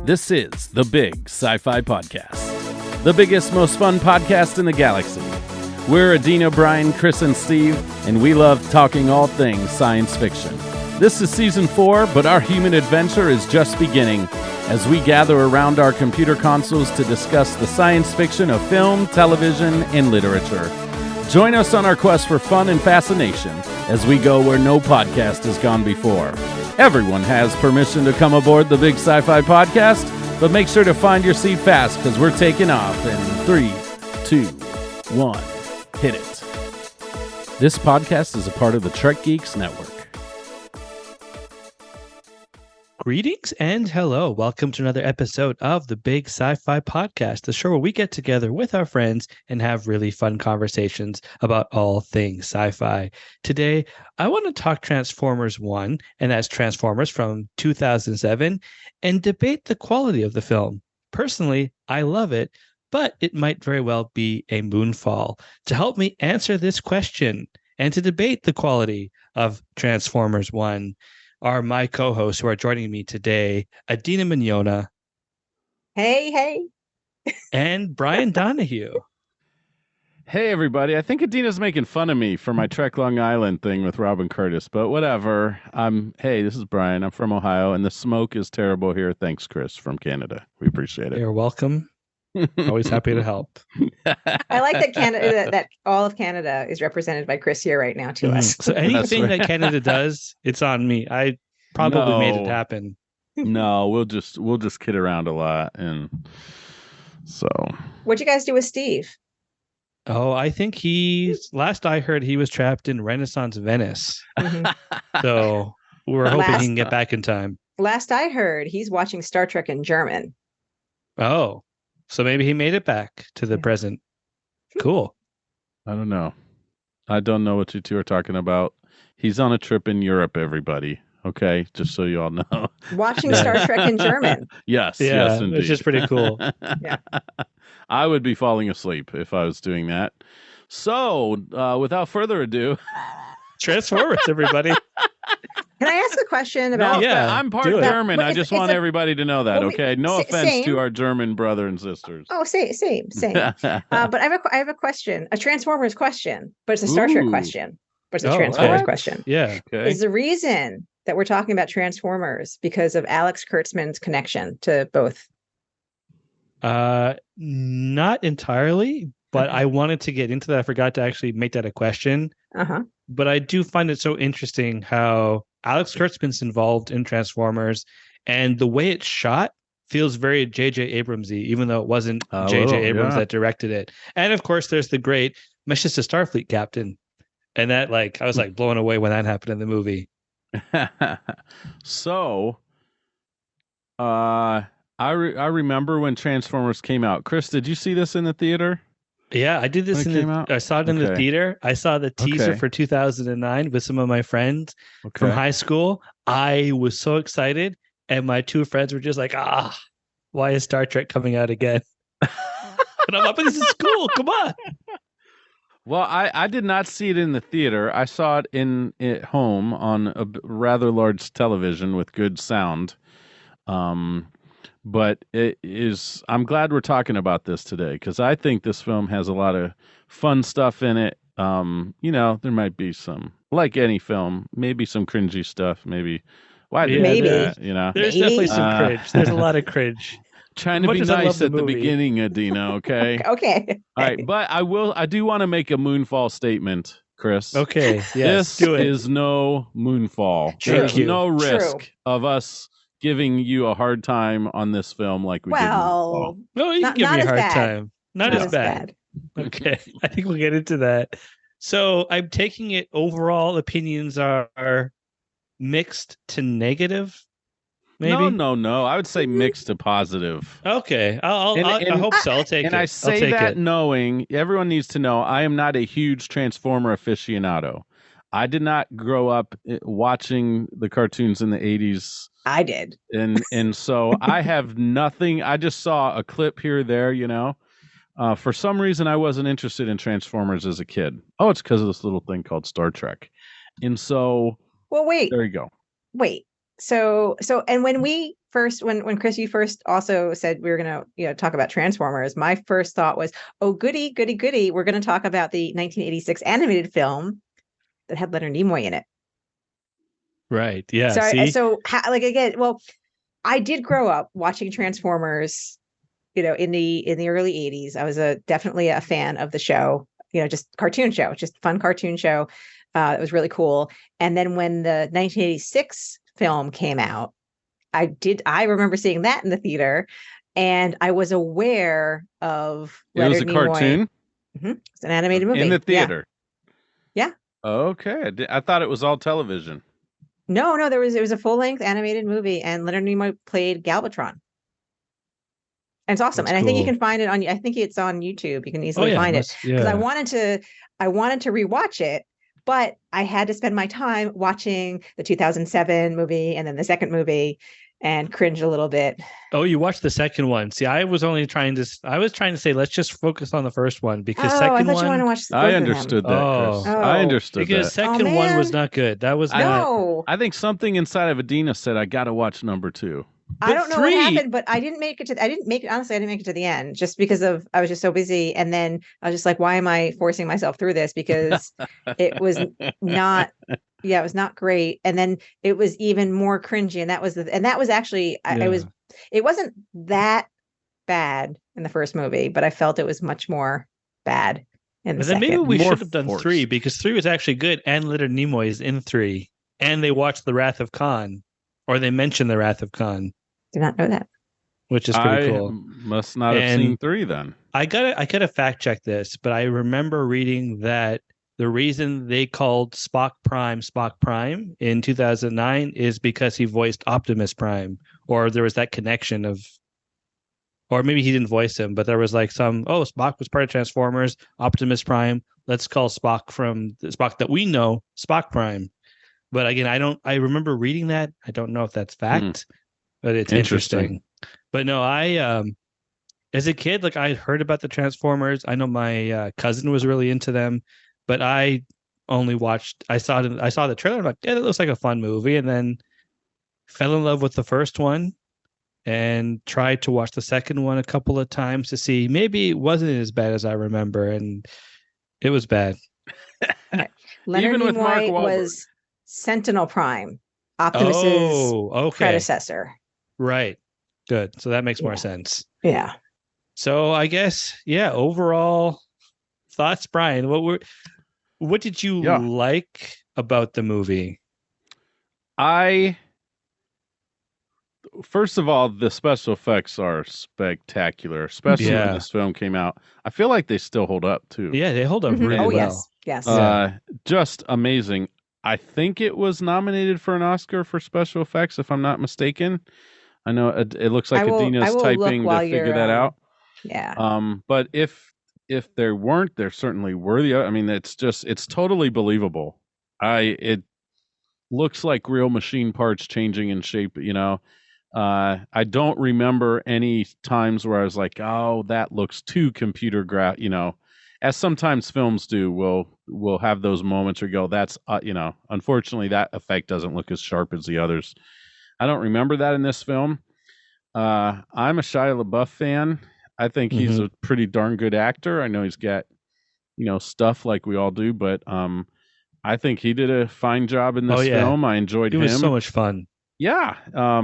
This is the Big Sci-Fi Podcast, the biggest, most fun podcast in the galaxy. We're Adina, Brian, Cris, and Steve, and we love talking all things science fiction. This is Season 4, but our human adventure is just beginning as we gather around our computer consoles to discuss the science fiction of film, television, and literature. Join us on our quest for fun and fascination as we go where no podcast has gone before. Everyone has permission to come aboard the Big Sci-Fi Podcast, but make sure to find your seat fast because we're taking off in 3, 2, 1, hit it. This podcast is a part of the Trek Geeks Network. Greetings and hello. Welcome to another episode of the Big Sci-Fi Podcast, the show where we get together with our friends and have really fun conversations about all things sci-fi. Today, I want to talk Transformers 1, and that's Transformers from 2007, and debate the quality of the film. Personally, I love it, but it might very well be a moonfall. To help me answer this question and to debate the quality of Transformers 1, are my co-hosts who are joining me today, Adina Mignona. Hey. And Brian Donahue. Hey, everybody. I think Adina's making fun of me for my Trek Long Island thing with Robin Curtis, but whatever. Hey, this is Brian. I'm from Ohio, and the smoke is terrible here. Thanks, Cris, from Canada. We appreciate it. You're welcome. Always happy to help. I like that Canada, that all of Canada is represented by Cris here right now to us. So anything that Canada does, it's on me. I probably made it happen. No, we'll just kid around a lot, and so. What'd you guys do with Steve? Oh, I think last I heard, he was trapped in Renaissance Venice. Mm-hmm. So we're hoping he can get back in time. Last I heard, he's watching Star Trek in German. Oh. So maybe he made it back to the present. Cool. I don't know. I don't know what you two are talking about. He's on a trip in Europe, everybody. Okay, just so you all know. Watching Star Trek in German. Yes, yeah, yes, indeed. It's just pretty cool. Yeah. I would be falling asleep if I was doing that. So, without further ado, Transformers, everybody. Can I ask a question about? I'm part German. I just want everybody to know that. Okay, no offense to our German brother and sisters. Oh, same. But I have a question, a Transformers question, but it's a Star Trek question. But it's a Transformers question. Yeah. Okay. Is the reason that we're talking about Transformers because of Alex Kurtzman's connection to both? Not entirely, but I wanted to get into that. I forgot to actually make that a question. But I do find it so interesting how Alex Kurtzman's involved in Transformers, and the way it's shot feels very J.J. Abrams-y, even though it wasn't J.J. Abrams that directed it. And of course, there's the great Mrs. Starfleet captain, and that I was blown away when that happened in the movie. So, I remember when Transformers came out. Cris, did you see this in the theater? Yeah, I did this I saw it in the theater. I saw the teaser for 2009 with some of my friends from high school. I was so excited, and my two friends were just like, why is Star Trek coming out again? And I'm like, but this is cool. Come on. Well, I did not see it in the theater. I saw it at home on a rather large television with good sound. But I'm glad we're talking about this today because I think this film has a lot of fun stuff in it. There might be some, like any film, maybe some cringy stuff. Maybe. Why do that? There's definitely some cringe. There's a lot of cringe. Trying to be nice at the beginning, Adina. Okay. Okay. All right, but I do want to make a moonfall statement, Cris. Okay. Yes. This is no moonfall. There's no risk of us giving you a hard time on this film like we did. No, you can give me a hard time. Not as bad. Okay, I think we'll get into that. So I'm taking it overall opinions are mixed to negative. Maybe? No. I would say mixed to positive. Okay, I hope so. I'll take it. And I say that knowing everyone needs to know I am not a huge Transformer aficionado. I did not grow up watching the cartoons in the 80s. I did. And so I have nothing. I just saw a clip here or there, For some reason, I wasn't interested in Transformers as a kid. Oh, it's because of this little thing called Star Trek. And so... Well, wait. There you go. Wait. So, and when we first, when Cris, you first also said we were going to talk about Transformers, my first thought was, oh, goody, goody, goody. We're going to talk about the 1986 animated film that had Leonard Nimoy in it. Right. Yeah. Again, well, I did grow up watching Transformers, in the early 80s. I was definitely a fan of the show, just cartoon show, just fun cartoon show. It was really cool. And then when the 1986 film came out, I remember seeing that in the theater, and I was aware of Leonard Nimoy. It was a cartoon? Mm-hmm. It's an animated movie. In the theater? Yeah. Okay. I thought it was all television. No, it was a full-length animated movie, and Leonard Nimoy played Galvatron. And it's awesome. That's and I cool. think you can find it I think it's on YouTube. You can easily find it. Because I wanted to rewatch it, but I had to spend my time watching the 2007 movie and then the second movie and cringe a little bit. Oh, you watched the second one. See, I was trying to say, let's just focus on the first one, because I thought you want to watch I understood that, Cris. I understood because that. Second one was not good. That was no. I think something inside of Adina said, I got to watch number 2. I don't know what happened, but I didn't make it to the end just because I was just so busy. And then I was just like, why am I forcing myself through this? Because it was not, it was not great. And then it was even more cringy. And that was actually, it wasn't that bad in the first movie, but I felt it was much more bad in the second. Then maybe we More should have done forced. 3, because 3 was actually good, and Leonard Nimoy is in 3, and they watched The Wrath of Khan. Or they mentioned The Wrath of Khan. Did not know that. Which is pretty cool. Must not have seen 3 then. I gotta fact check this, but I remember reading that the reason they called Spock Prime in 2009 is because he voiced Optimus Prime, or there was that connection of, or maybe he didn't voice him, but there was like Spock was part of Transformers, Optimus Prime. Let's call Spock from the Spock that we know Spock Prime. But again, I remember reading that. I don't know if that's fact, but it's interesting. But no, as a kid, like, I had heard about the Transformers. I know my cousin was really into them, but I only I saw the trailer. I'm like, yeah, that looks like a fun movie. And then fell in love with the first one and tried to watch the second one a couple of times to see maybe it wasn't as bad as I remember. And it was bad. Leonard Even with Mark Nimoy Wahlberg. was Sentinel Prime, Optimus's predecessor. Right. Good. So that makes more sense. Yeah. So I guess, overall thoughts, Brian. What did you like about the movie? First of all, the special effects are spectacular, especially when this film came out. I feel like they still hold up too. Yeah, they hold up really well. Yes. Just amazing. I think it was nominated for an Oscar for special effects, if I'm not mistaken. I know it looks like Adina's typing to figure that out. Yeah. But if there weren't, they're certainly worthy. I mean, it's totally believable. It looks like real machine parts changing in shape. I don't remember any times where I was like, oh, that looks too computer as sometimes films do. We'll have those moments where you go, that's unfortunately that effect doesn't look as sharp as the others. I don't remember that in this film. I'm a Shia LaBeouf fan. I think he's a pretty darn good actor. I know he's got, stuff like we all do, but I think he did a fine job in this film. I enjoyed him. It was so much fun. Yeah. Let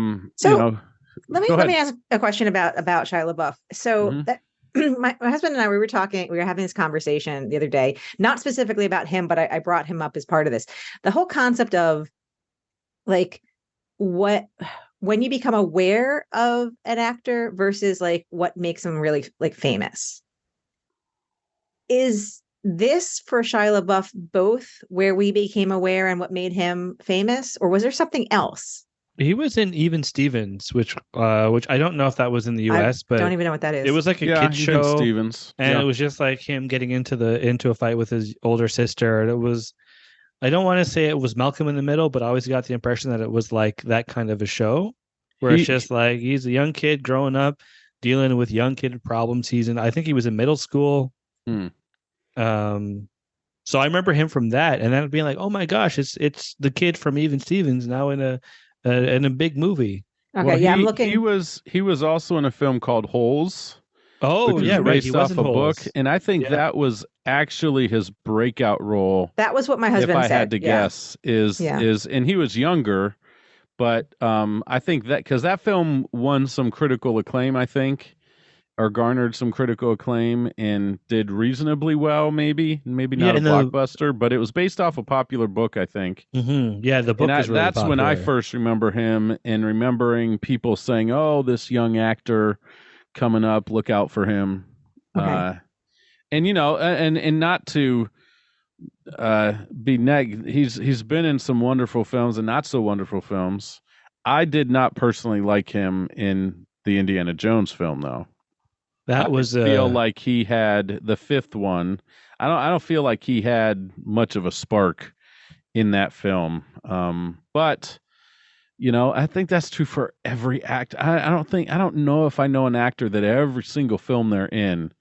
me ask a question about Shia LaBeouf. So that my husband and I, we were having this conversation the other day, not specifically about him, but I brought him up as part of this. The whole concept of like when you become aware of an actor versus like what makes them really like famous. Is this for Shia LaBeouf both where we became aware and what made him famous, or was there something else? He was in Even Stevens, which I don't know if that was in the U.S., but don't even know what that is. It was like a kid show, Stevens, and it was just like him getting into a fight with his older sister. And it was, I don't want to say it was Malcolm in the Middle, but I always got the impression that it was like that kind of a show where it's just like he's a young kid growing up, dealing with young kid problems. I think he was in middle school. So I remember him from that, and then being like, oh my gosh, it's the kid from Even Stevens now in a big movie. Okay, Well, yeah, I'm he looking. he was also in a film called Holes, Oh, which is yeah, right. He based was off in a book, Holes. and I think Yeah. that was actually his breakout role. That was what my If husband I had said. to Yeah, guess, yeah. and he was younger, but I think that because that film won some critical acclaim, I think, or garnered some critical acclaim and did reasonably well, maybe Yeah, not a and the blockbuster, but it was based off a popular book, I think. yeah, the book is really That's when I popular. first remember him and remembering people saying, "Oh, this young actor coming up, look out for him." Okay. And and not to be he's been in some wonderful films and not so wonderful films. I did not personally like him in the Indiana Jones film, though. I That was didn't feel like he had the fifth one. I don't feel like he had much of a spark in that film. But I think that's true for every act. I don't know if I know an actor that every single film they're in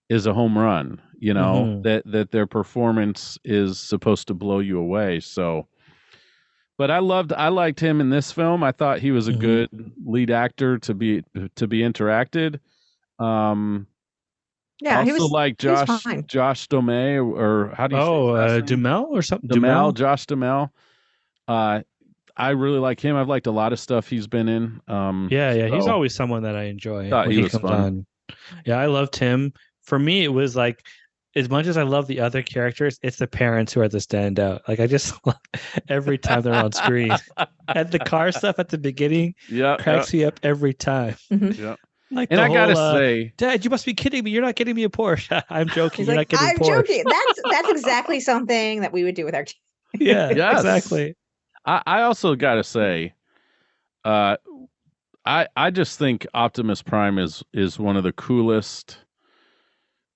is a home run, mhm. that their performance is supposed to blow you away. So, but I liked him in this film. I thought he was a Mhm. good lead actor to be interacted. Um, Yeah, also like he was fine. Josh Duhamel, or how do you say his Oh, last name? Dumel or something? Duhamel, Dumel? Josh Duhamel. Uh, I really like him. I've liked a lot of stuff he's been in. Yeah, yeah. He's So always someone that I enjoy thought when he he was comes fun. on. Yeah, I loved him. For me, it was like as much as I love the other characters, it's the parents who are the standout. Like I just love every time they're on screen. And the car stuff at the beginning Yeah, yeah, cracks me up every time. Mhm. yeah. Like And the I gotta whole say, Dad, you must be kidding me. You're not getting me a Porsche. I'm joking. He's You're like, not getting I'm Porsche. joking. That's exactly something that we would do with our kids. Yeah, yes. exactly. I also gotta say, uh, I just think Optimus Prime is one of the coolest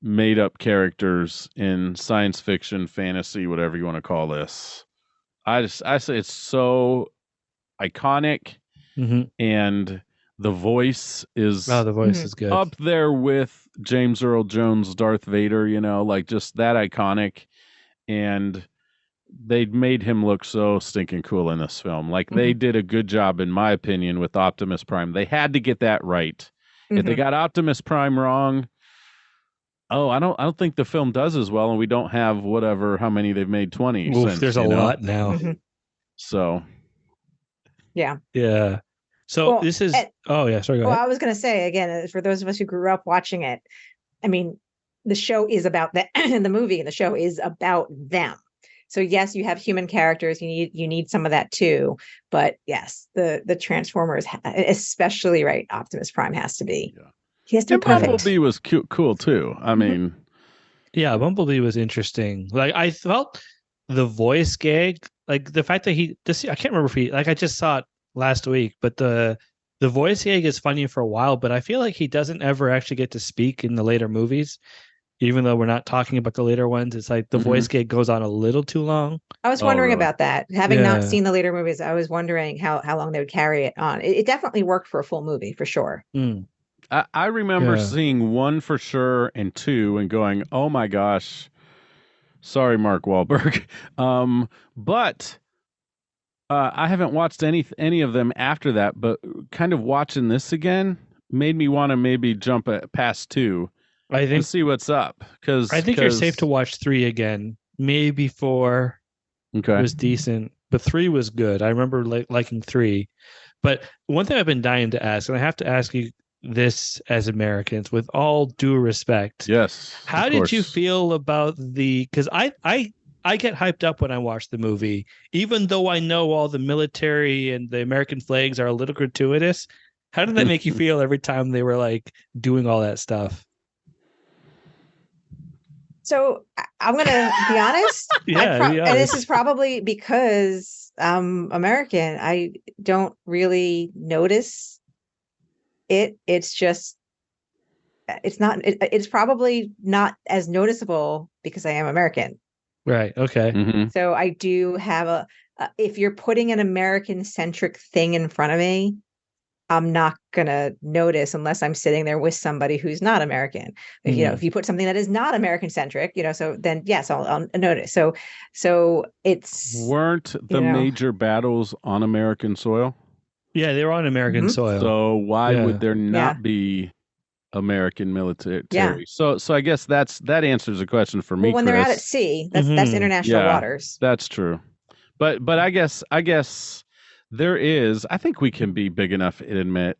made up characters in science fiction, fantasy, whatever you want to call this. I say it's so iconic, Hmm. and the voice Oh, is the voice Mhm. is good. up there with James Earl Jones' Darth Vader, like just that iconic. And they made him look so stinking cool in this film. Like they Mhm. did a good job, in my opinion, with Optimus Prime. They had to get that right. If they Mhm. got Optimus Prime wrong, oh, I don't think the film does as well, and we don't have how many they've made 20 Oof, since, there's a lot now. Mhm. So Yeah. Yeah. So Well, this is and, oh yeah, sorry, go well, ahead. I was going to say again, for those of us who grew up watching it, I mean, the show is about that. The movie and the show is about them. So yes, you have human characters. You need some of that too. But yes, the Transformers, especially right, Optimus Prime has to be. yeah. He has to be And Yeah. perfect. Bumblebee was cool too. I Mhm. mean, Yeah, Bumblebee was interesting. Like I felt the voice gag, like the fact that I can't remember if like I just saw it last week, but the voice gag is funny for a while, but I feel like he doesn't ever actually get to speak in the later movies, even though we're not talking about the later ones. It's like the voice gag goes on a little too long. I was oh wondering really? about that. Having not Yeah. seen the later movies, I was wondering how long they would carry it on. It definitely worked for a full movie for sure. Mm, I remember yeah. seeing one for sure and two and going, oh my gosh, sorry, Mark Wahlberg. But I haven't watched any of them after that, but kind of watching this again made me want to maybe jump past two I and think see what's up. Because you're safe to watch 3 again. Maybe 4 okay, was decent, but 3 was good. I remember liking 3. But one thing I've been dying to ask, and I have to ask you this as Americans, with all due respect, yes, how of did you course. feel about because I get hyped up when I watch the movie, even though I know all the military and the American flags are a little gratuitous. How did that make you feel every time they were like doing all that stuff? So I'm going to be honest. Yeah, be And this honest. is probably because I'm American. I don't really notice it. It's just, it's probably not as noticeable because I am American. Right. Okay. Mhm. So I do have if you're putting an American centric thing in front of me, I'm not gonna notice unless I'm sitting there with somebody who's not American. If you put something that is not American centric, so then yes, I'll notice. So it's Weren't the major battles on American soil? Yeah, they were on American soil. So why Yeah. would there not Yeah. be American military? Yeah. So I guess that answers the question for me, Well, when they're out at Chris. sea, that's international Yeah, waters. that's true. But I guess there is. I think we can be big enough to admit,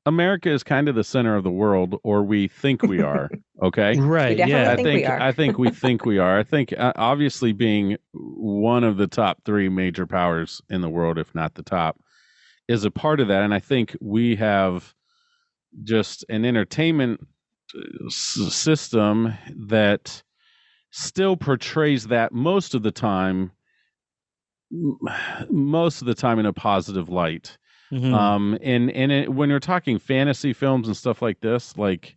America is kind of the center of the world, or we think we are. Okay. Right. We definitely Yeah. think we are. I think we think we are. I think obviously being one of the top 3 major powers in the world, if not the top, is a part of that. And I think we have just an entertainment system that still portrays that most of the time in a positive light. Mhm. When you're talking fantasy films and stuff like this, like,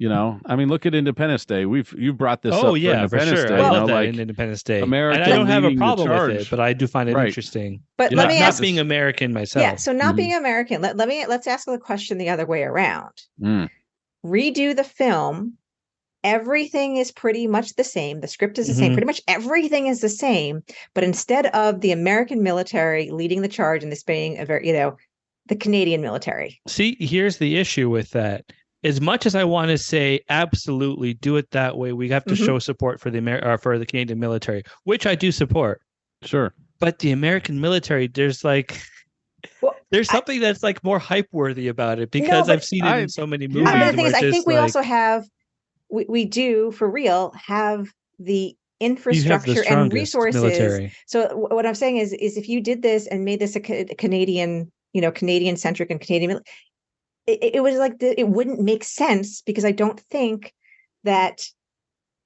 I mean, look at Independence Day. You've brought this up Oh for yeah, for Independence sure. Day. I love that like in Independence Day, America and I don't have a leading the problem with it, charge. but I do find it Right. interesting. But Not, let me not ask. being American myself. Yeah. So not being American. Let's ask the question the other way around. Mm. Redo the film. Everything is pretty much the same. The script is the same. Pretty much everything is the same. But instead of the American military leading the charge and this being a very, the Canadian military. See, here's the issue with that. As much as I want to say absolutely do it that way, we have to show support for the Canadian military, which I do support. Sure. But the American military, there's something that's like more hype worthy about it because I've seen it in so many movies. The thing is, I think we also have. We do for real have the infrastructure and resources. Military. So what I'm saying is if you did this and made this a Canadian, Canadian centric and Canadian, it was like it wouldn't make sense because I don't think that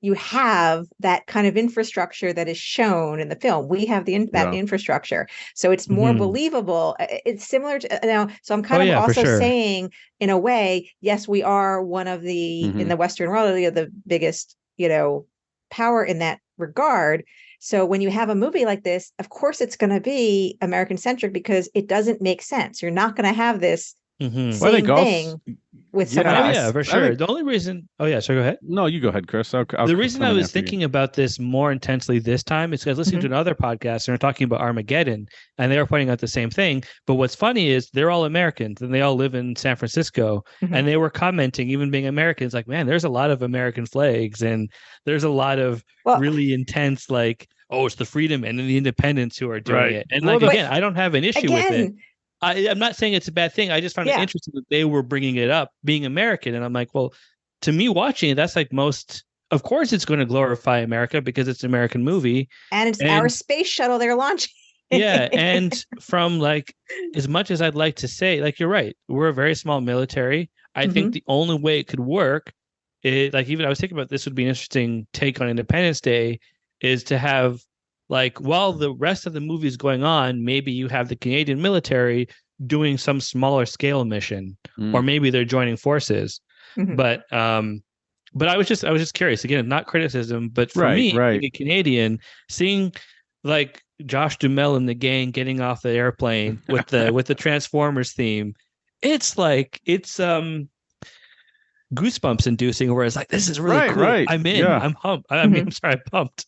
you have that kind of infrastructure that is shown in the film. We have that infrastructure. So it's more believable. It's similar to now. So I'm kind of also saying in a way, yes, we are one of the, in the Western world, the biggest, power in that regard. So when you have a movie like this, of course, it's going to be American centric because it doesn't make sense. You're not going to have this same thing with someone else. Yeah, for sure. The only reason. Oh yeah, so go ahead. No, you go ahead, Chris. The reason I was thinking about this more intensely this time is because I was listening to another podcast and they're talking about Armageddon, and they were pointing out the same thing. But what's funny is they're all Americans and they all live in San Francisco, and they were commenting, even being Americans, like, man, there's a lot of American flags and there's a lot of really intense, like, oh, it's the freedom and the independence who are doing it. And again, I don't have an issue with it. I'm not saying it's a bad thing. I just found it interesting that they were bringing it up, being American. And I'm like, well, to me watching it, that's like of course it's going to glorify America because it's an American movie. And it's our space shuttle they're launching. Yeah. And from like, as much as I'd like to say, like, you're right, we're a very small military. I think the only way it could work is, like, even I was thinking about this would be an interesting take on Independence Day, is to have, like, while the rest of the movie is going on, maybe you have the Canadian military doing some smaller scale mission, or maybe they're joining forces. But I was just curious. Again, not criticism, but for me, being a Canadian, seeing like Josh Duhamel and the gang getting off the airplane with the Transformers theme, it's goosebumps inducing, where it's like, this is really cool. I'm in. I'm pumped. I'm sorry, I'm pumped.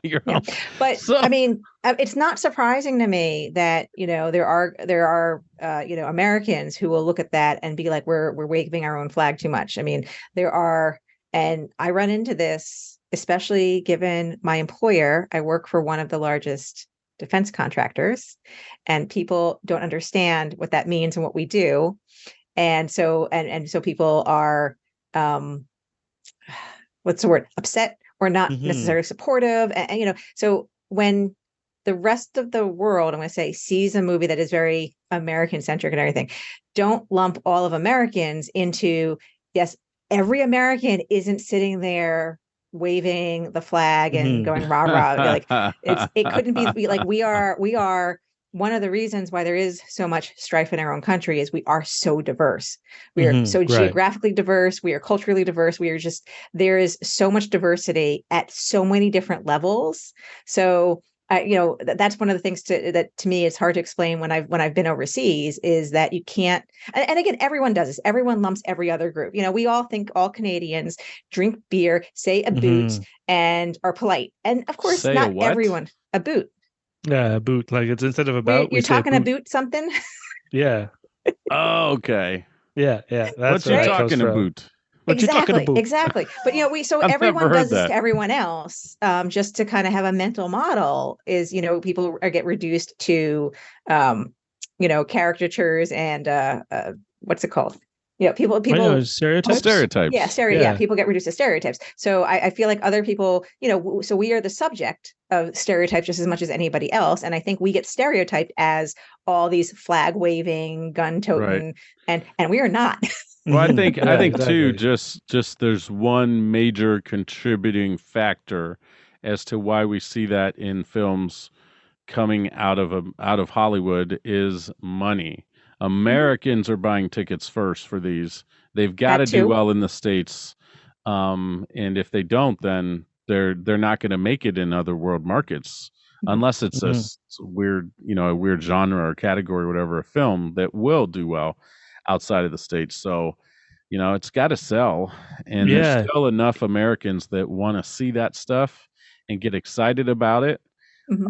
You're pumped. But I mean, it's not surprising to me that there are Americans who will look at that and be like, we're waving our own flag too much. I mean, there are, and I run into this, especially given my employer. I work for one of the largest defense contractors, and people don't understand what that means and what we do. And so people are, what's the word? Upset or not necessarily supportive. And so when the rest of the world, I'm going to say, sees a movie that is very American centric and everything, don't lump all of Americans into, yes, every American isn't sitting there waving the flag and going rah rah. Like it couldn't be like we are. One of the reasons why there is so much strife in our own country is we are so diverse. We are so geographically diverse. We are culturally diverse. There is so much diversity at so many different levels. So, that's one of the things that to me is hard to explain when I've been overseas, is that you can't, and again, everyone does this. Everyone lumps every other group. We all think all Canadians drink beer, say a boot, and are polite. And of course, not everyone, a boot. Yeah, boot. Like it's instead of You're about, we say talking boot. about something? Yeah, Oh, okay. yeah. What That's you where that Right. comes talking from. about? What you talking Exactly, about? exactly. But so I've never everyone heard does this that. to everyone else, just to kind of have a mental model. Is people get reduced to, caricatures and what's it called? I know People. stereotypes. Yeah, Stereotypes. yeah, Yeah. people get reduced to stereotypes. So I feel like other people, so we are the subject of stereotypes just as much as anybody else. And I think we get stereotyped as all these flag waving, gun Right. toting, and we are not. Well, I Mhm. think Yeah, too, exactly. just there's one major contributing factor as to why we see that in films coming out of Hollywood is money. Americans are buying tickets first for these. They've got That to do too. well in the States. And if they don't, then they're not going to make it in other world markets Mhm. unless it's Mhm. a weird, a weird genre or category, whatever, a film that will do well outside of the States. So, it's got to sell. And there's Yeah, still enough Americans that want to see that stuff and get excited about it. Mhm.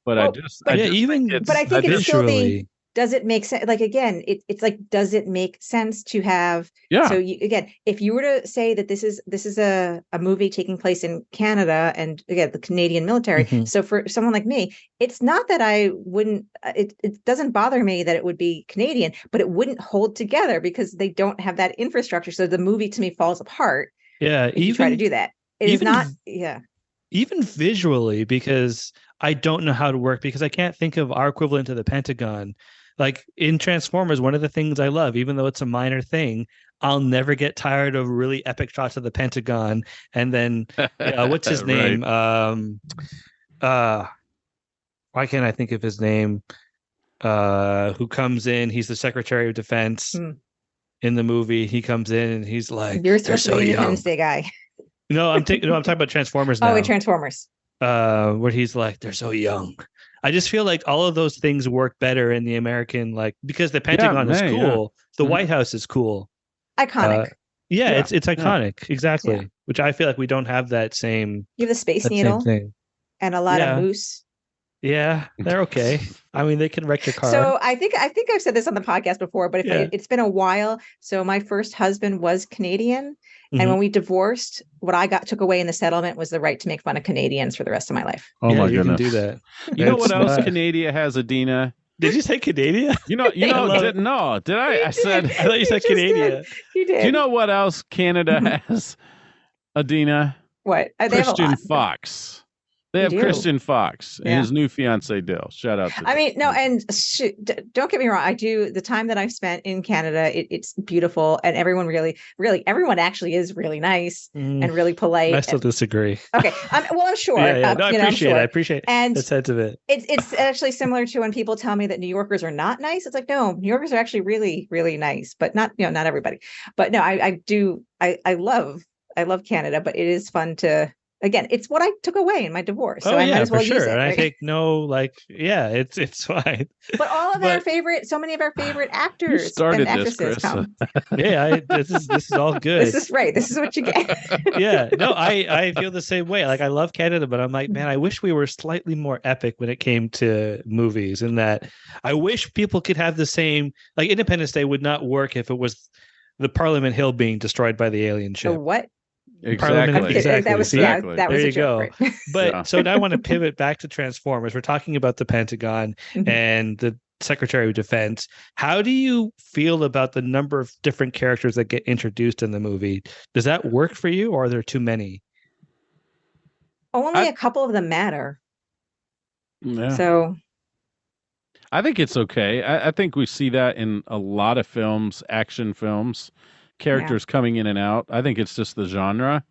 But Well, I yeah. but just think Even I think it's it's still visually. does it make sense? Like, again, it's like, does it make sense to have, so yeah, again, if you were to say that this is a movie taking place in Canada, and again, the Canadian military. Mhm. So for someone like me, it's not that I wouldn't, it doesn't bother me that it would be Canadian, but it wouldn't hold together because they don't have that infrastructure. So the movie to me falls apart Yeah, if you try to do that. It is even not, yeah. even visually, because I don't know how to work, because I can't think of our equivalent to the Pentagon. Like in Transformers, one of the things I love, even though it's a minor thing, I'll never get tired of really epic shots of the Pentagon. And then what's his right. name? Uh why can't I think of his name? Who comes in, he's the Secretary of Defense Hmm. in the movie. He comes in and he's like, You're they're supposed to so be an young. Independence Day guy. No, I'm talking about Transformers Oh, now. wait, Transformers. Where he's like, they're so young. I just feel like all of those things work better in the American, like, because the Yeah, Pentagon is hey, yeah. cool, the Mhm. White House is cool. Iconic. Yeah, Yeah, it's yeah. iconic, exactly. Yeah. Which I feel like we don't have that same You have the Space Needle thing. and a lot of Yeah, moose. yeah, they're okay. I mean, they can wreck your car. So I think I've said this on the podcast before, but Yeah. it's been a while. So my first husband was Canadian, and Mhm. when we divorced, what I took away in the settlement was the right to make fun of Canadians for the rest of my life. Oh Yeah, my you can goodness. do that. You know what It's else not- Canada has, Adina? Did you say Canada? You know, I love it. did I? You I said, did. I thought you said just did. Canada. You did. do you know what else Canada has, Adina? what? They have a Christian lot. Fox. They They have do. Christian Fox and Yeah. his new fiance Dill. Shout out to I mean, no, and don't get me wrong. I do, the time that I've spent in Canada, it's beautiful, and everyone really, really, everyone actually is really nice and really polite. I still disagree. Okay, I'm sure. Yeah. No, I I'm appreciate it. sure. I appreciate And the sense of it. it's actually similar to when people tell me that New Yorkers are not nice. It's like, no, New Yorkers are actually really, really nice, but not everybody. But no, I do. I love Canada, but it is fun to. Again, it's what I took away in my divorce, so I might as well use it. And Right? I take it's fine. But all of our favorite, so many of our favorite actors started and this, actresses Cris. come. This is all good. This is right. This is what you get. Yeah, no, I feel the same way. Like, I love Canada, but I'm like, man, I wish we were slightly more epic when it came to movies, and that I wish people could have the same, like, Independence Day would not work if it was the Parliament Hill being destroyed by the alien So ship. what? Exactly. Exactly. That was Exactly. that was There a you joke. go. Right? But Yeah. so now I want to pivot back to Transformers. We're talking about the Pentagon Mhm. and the Secretary of Defense. How do you feel about the number of different characters that get introduced in the movie? Does that work for you, or are there too many? Only a couple of them matter. Yeah. So I think it's okay. I think we see that in a lot of films, action films, characters coming in and out. I think it's just the genre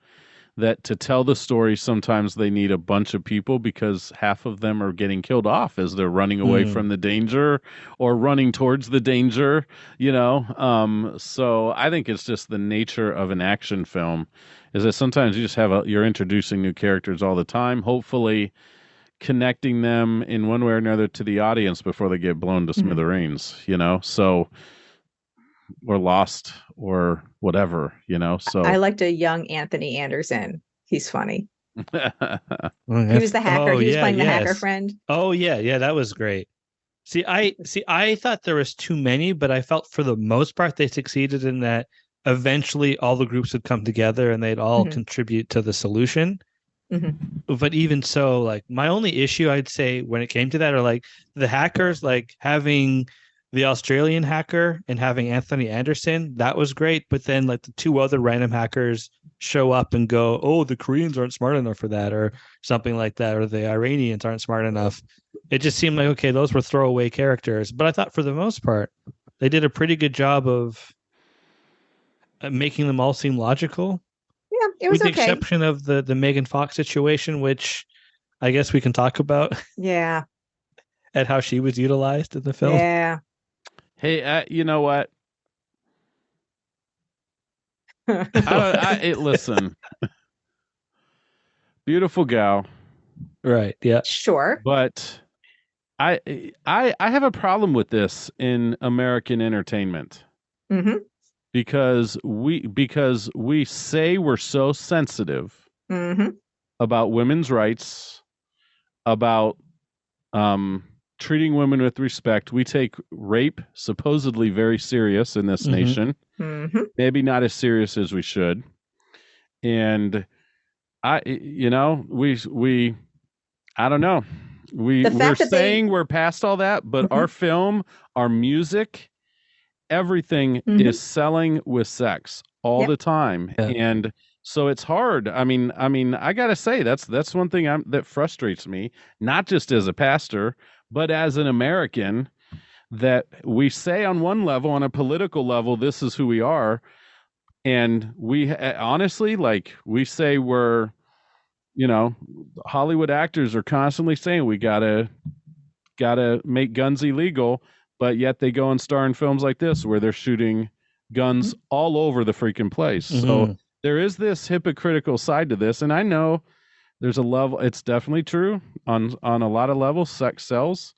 that to tell the story, sometimes they need a bunch of people because half of them are getting killed off as they're running away from the danger or running towards the danger, So I think it's just the nature of an action film is that sometimes you just you're introducing new characters all the time, hopefully connecting them in one way or another to the audience before they get blown to smithereens, so or lost or whatever, so I liked a young Anthony Anderson. He's funny. He was the hacker. Oh He was yeah, playing the hacker yes. friend. Oh yeah, that was great. I thought there was too many, but I felt for the most part they succeeded in that eventually all the groups would come together and they'd all Mhm. contribute to the solution. Mhm. But even so, like my only issue I'd say when it came to that are like the hackers, like having the Australian hacker and having Anthony Anderson, that was great. But then like the two other random hackers show up and go, oh, the Koreans aren't smart enough for that, or something like that, or the Iranians aren't smart enough. It just seemed like, okay, those were throwaway characters. But I thought for the most part, they did a pretty good job of making them all seem logical, Yeah, it was with the okay. exception of the Megan Fox situation, which I guess we can talk about Yeah. at how she was utilized in the film. Yeah. Hey, you know what? Listen, beautiful gal, Right. Yeah. Sure. but I have a problem with this in American entertainment Mm-hmm. because we say we're so sensitive Mm-hmm. about women's rights, about treating women with respect. We take rape supposedly very serious in this Mhm. nation. Mm-hmm. Maybe not as serious as we should. And we I don't know. The We're fact that they- saying we're past all that, but Mhm. our film, our music, everything Mhm. is selling with sex all Yep. the time. Yeah. And so it's hard. I mean, I gotta say that's one thing that frustrates me, not just as a pastor, but as an American, that we say on one level, on a political level, this is who we are, and we honestly, like, we say we're, Hollywood actors are constantly saying we gotta make guns illegal, but yet they go and star in films like this where they're shooting guns all over the freaking place. So Mhm. there is this hypocritical side to this, and I know there's a level. It's definitely true on a lot of levels. Sex sells.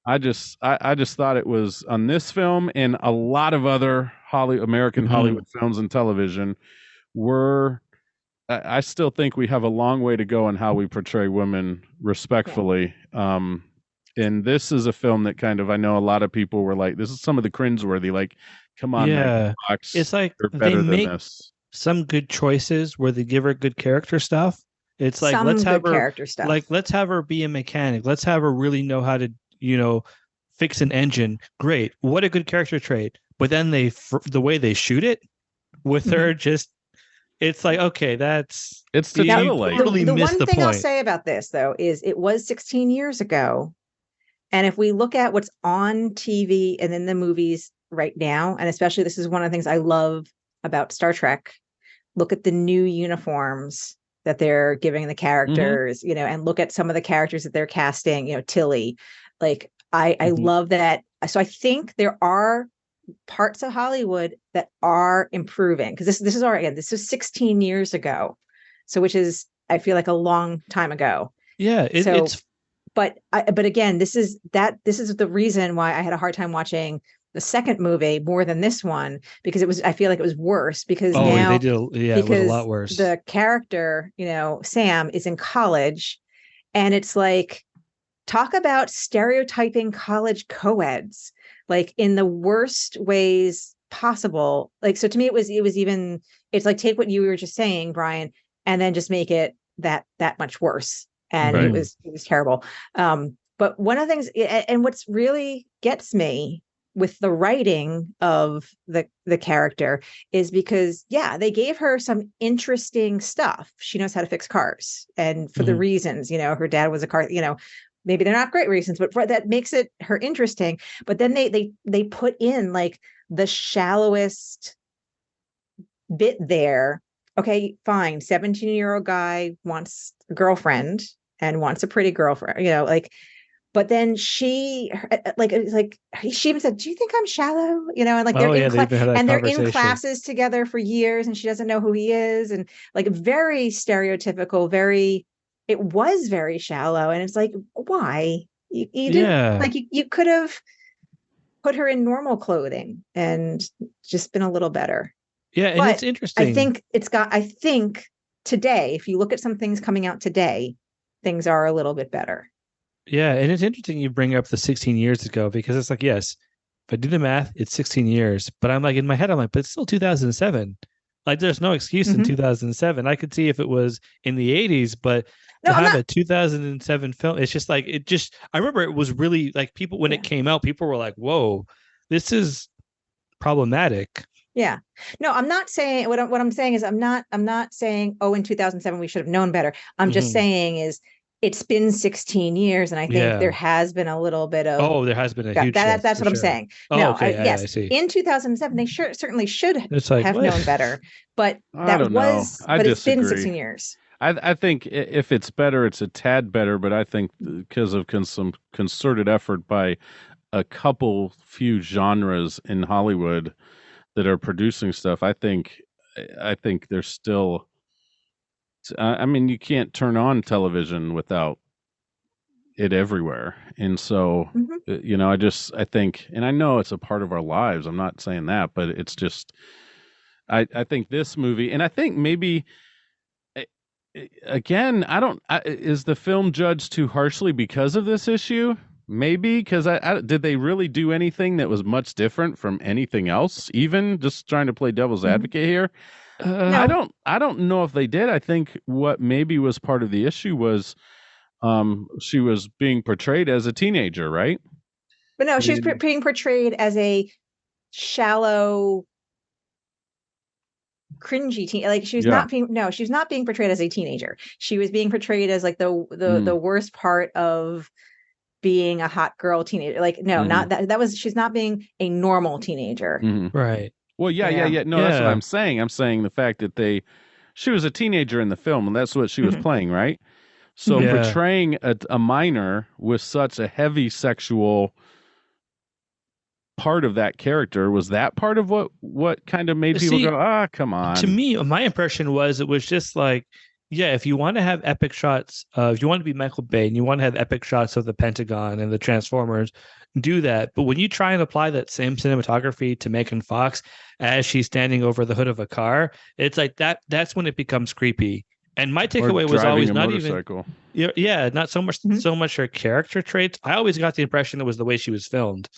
I just thought it was on this film and a lot of other American Mhm. Hollywood films and television were. I still think we have a long way to go in how we portray women respectfully. And this is a film that kind of, I know a lot of people were like, this is some of the cringeworthy, like, come on, Megan Yeah. Fox, It's like you're they better than make this. some good choices where they give her good character stuff. It's like Some let's have good her character stuff. let's have her be a mechanic. Let's have her really know how to, fix an engine. Great. What a good character trait. But then the way they shoot it with her, just it's like, okay, It's to you titillate. totally the missed one the thing I'll point. say about this, though, is it was 16 years ago. And if we look at what's on TV and in the movies right now, and especially this is one of the things I love about Star Trek, look at the new uniforms that they're giving the characters, and look at some of the characters that they're casting, Tilly. Like, I Mhm. love that. So I think there are parts of Hollywood that are improving, because this is already, this was 16 years ago. So, which is, I feel like, a long time ago. Yeah, So- it's But again, this is the reason why I had a hard time watching the second movie more than this one, because I feel like it was worse, because now they did it was a lot worse. The character, Sam, is in college, and it's like, talk about stereotyping college co-eds, like, in the worst ways possible. Like, so to me, it's like, take what you were just saying, Brian, and then just make it that much worse. And Right. it was terrible. But one of the things, and what's really gets me with the writing of the character, is because, they gave her some interesting stuff. She knows how to fix cars, and for the reasons, her dad was a car, maybe they're not great reasons, but that makes it her interesting. But then they put in, like, the shallowest bit there. Okay, fine. 17-year-old guy wants a girlfriend and wants a pretty girlfriend, but then she, she even said, "Do you think I'm shallow?" And like, they're in classes together for years, and she doesn't know who he is, and like, very stereotypical, it was very shallow. And it's like, why? You didn't, like, you could have put her in normal clothing and just been a little better. Yeah, and But it's interesting. I think today, if you look at some things coming out today, things are a little bit better. Yeah, and it's interesting you bring up the 16 years ago because it's like, yes, if I do the math, it's 16 years. But I'm like, in my head, I'm like, but it's still 2007. Like, there's no excuse in 2007. I could see if it was in the 80s, but to have a 2007 film, it's just like, I remember it was really like people, when it came out, people were like, whoa, this is problematic. Yeah. No, I'm not saying what I'm saying is I'm not saying, oh, in 2007 we should have known better. I'm just saying is it's been 16 years, and I think there has been a little bit of there has been a huge shift, that's what I'm saying. No, yes, I see. In 2007 they certainly should have known better, but it's been 16 years. I think if it's better, it's a tad better, but I think because of some concerted effort by a few genres in Hollywood that are producing stuff, I think there's still. I mean, you can't turn on television without it everywhere, and so I think, and I know it's a part of our lives. I'm not saying that, but it's just, I think this movie, and I think maybe. Again, is the film judged too harshly because of this issue? Maybe because did they really do anything that was much different from anything else? Even just trying to play devil's advocate here, no. I don't know if they did. I think what maybe was part of the issue was, she was being portrayed as a teenager, right? But no, she was being portrayed as a shallow, cringy teen. Like she was she's not being portrayed as a teenager. She was being portrayed as like the worst part of being a hot girl teenager. Like not that. She's not being a normal teenager. Right. Well, yeah. No, that's what I'm saying. I'm saying the fact that she was a teenager in the film, and that's what she was playing, right? So portraying a minor with such a heavy sexual part of that character, was that part of what kind of made people go, come on? To me, my impression was it was just like, if you want to have epic shots if you want to be Michael Bay and you want to have epic shots of the Pentagon and the Transformers, do that. But when you try and apply that same cinematography to Megan Fox as she's standing over the hood of a car, it's like that's when it becomes creepy. And my takeaway was always not even not so much her character traits. I always got the impression it was the way she was filmed.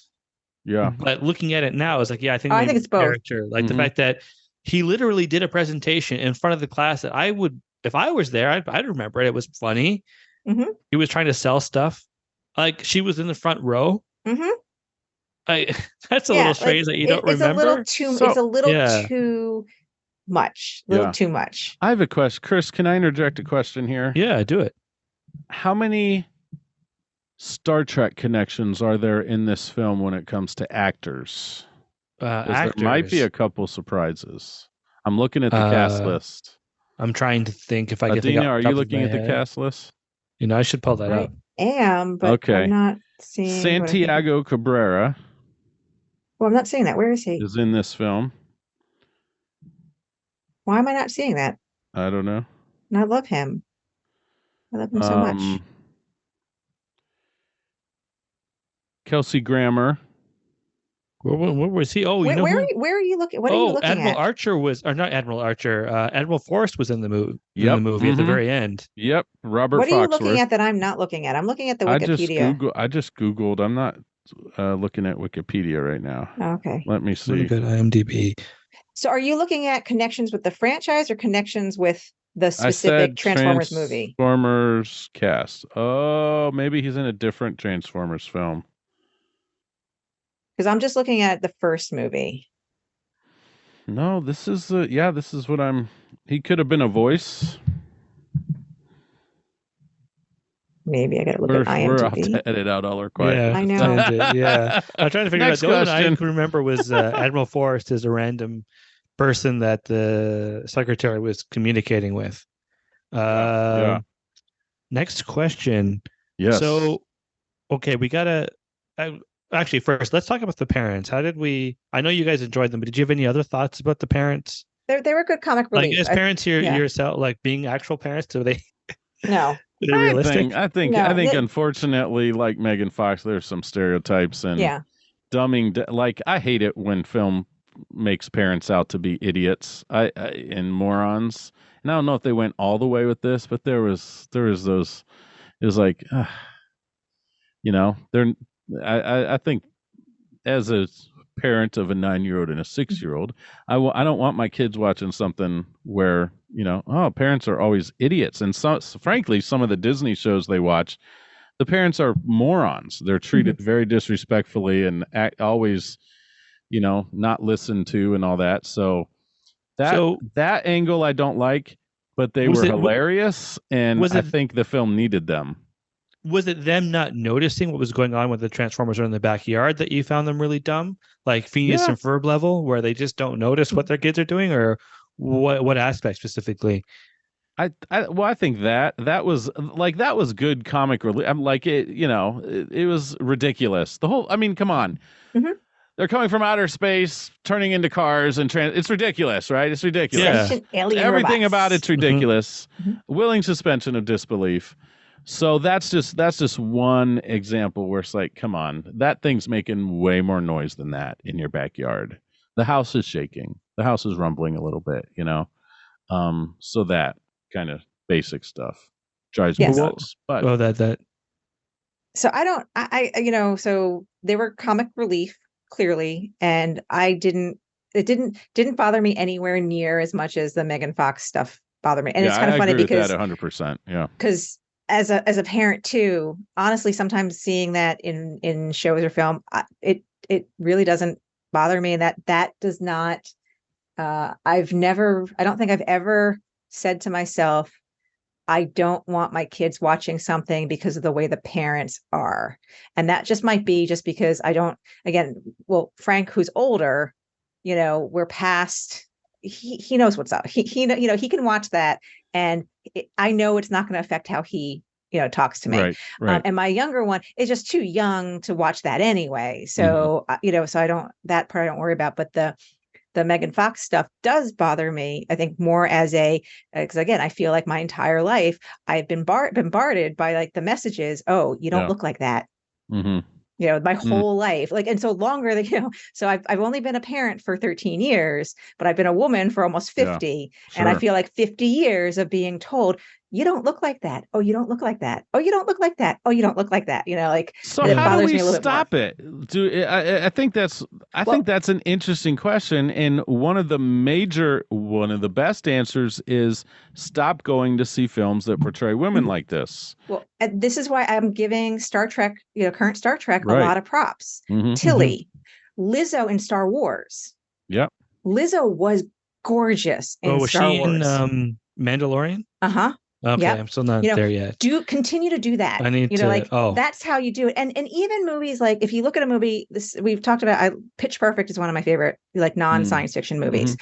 Yeah. But looking at it now, it's like, I think it's both. Character. Like the fact that he literally did a presentation in front of the class that I would, if I was there, I'd remember it. It was funny. He was trying to sell stuff. Like she was in the front row. That's a little strange that you don't remember. It's a little too much. Too much. I have a question. Cris, can I interject a question here? Yeah, do it. How many Star Trek connections are there in this film when it comes to actors? There might be a couple surprises. I'm looking at the cast list. I'm trying to think if I can think. Adina, are you looking at the cast list? I should pull that up. I am, but I'm not seeing Santiago Cabrera. Well, I'm not seeing that. Where is he? Is in this film. Why am I not seeing that? I don't know. And I love him. I love him so much. Kelsey Grammer. Where was he? Oh, where are you looking? What are you looking Admiral at? Archer not Admiral Archer. Admiral Forrest was in the movie. At the very end. Yep, Robert. What are Foxworth. you looking at that I'm not looking at? I'm looking at the Wikipedia. I just Googled. I'm not looking at Wikipedia right now. Okay. Let me see. Good IMDb. So, are you looking at connections with the franchise or connections with the specific Transformers movie? Transformers cast. Oh, maybe he's in a different Transformers film. Because I'm just looking at the first movie. No, this is what he could have been a voice. Maybe I got to look at IMDb. We're off to edit out all our quiet. Yeah, I know. I'm trying to figure out. The only one I can remember was Admiral Forrest is a random person that the secretary was communicating with. Next question. Yes. So, okay, we gotta. Actually, first, let's talk about the parents. How did we? I know you guys enjoyed them, but did you have any other thoughts about the parents? They were good comic relief. Like as parents yourself, like being actual parents, do they? No. They're realistic. I think unfortunately, like Megan Fox, there's some stereotypes and dumbing. Like I hate it when film makes parents out to be idiots and morons. And I don't know if they went all the way with this, but there was those. It was like, they're. I think as a parent of a 9-year-old and a 6-year-old, I don't want my kids watching something where parents are always idiots. And frankly, some of the Disney shows they watch, the parents are morons. They're treated very disrespectfully and always, not listened to and all that. So that angle I don't like, but they were hilarious, and I think the film needed them. Was it them not noticing what was going on with the Transformers are in the backyard that you found them really dumb? Like Phineas and Ferb level, where they just don't notice what their kids are doing, or what aspect specifically? I think that was good comic relief. I'm like it was ridiculous. The whole, I mean, come on. Mm-hmm. They're coming from outer space, turning into cars, and it's ridiculous, right? It's ridiculous. Yeah. Everything robots. about it's ridiculous. Willing suspension of disbelief. So that's just one example where it's like, come on, that thing's making way more noise than that in your backyard. The house is shaking. The house is rumbling a little bit, So that kind of basic stuff drives me nuts. But that. So so they were comic relief, clearly, and it didn't bother me anywhere near as much as the Megan Fox stuff bothered me. And it's kind of funny because 100%. Yeah. Because as a parent too, honestly, sometimes seeing that in shows or film, it really doesn't bother me. And that does not, I don't think I've ever said to myself, I don't want my kids watching something because of the way the parents are. And that just might be just because Frank, who's older, we're past, he knows what's up. He can watch that. And I know it's not going to affect how he, talks to me. Right. And my younger one is just too young to watch that anyway. So, so that part I don't worry about, but the Megan Fox stuff does bother me. I think more because again, I feel like my entire life I've been bombarded by like the messages. Oh, you don't look like that. Mm-hmm. My whole life, and so longer than, so I've only been a parent for 13 years, but I've been a woman for almost 50. Sure. And I feel like 50 years of being told, you don't look like that. Oh, you don't look like that. Oh, you don't look like that. Oh, you don't look like that. So how do we stop it? I think that's an interesting question. And one of the best answers is stop going to see films that portray women like this. Well, and this is why I'm giving Star Trek, current Star Trek, a lot of props. Tilly, Lizzo in Star Wars. Yep. Lizzo was gorgeous in Star Wars. Was she in Mandalorian? Uh-huh. Okay, yep. I'm still not there yet. Continue to do that. I need to. That's how you do it. And even movies, like if you look at a movie, we've talked about. Pitch Perfect is one of my favorite, non-science fiction movies.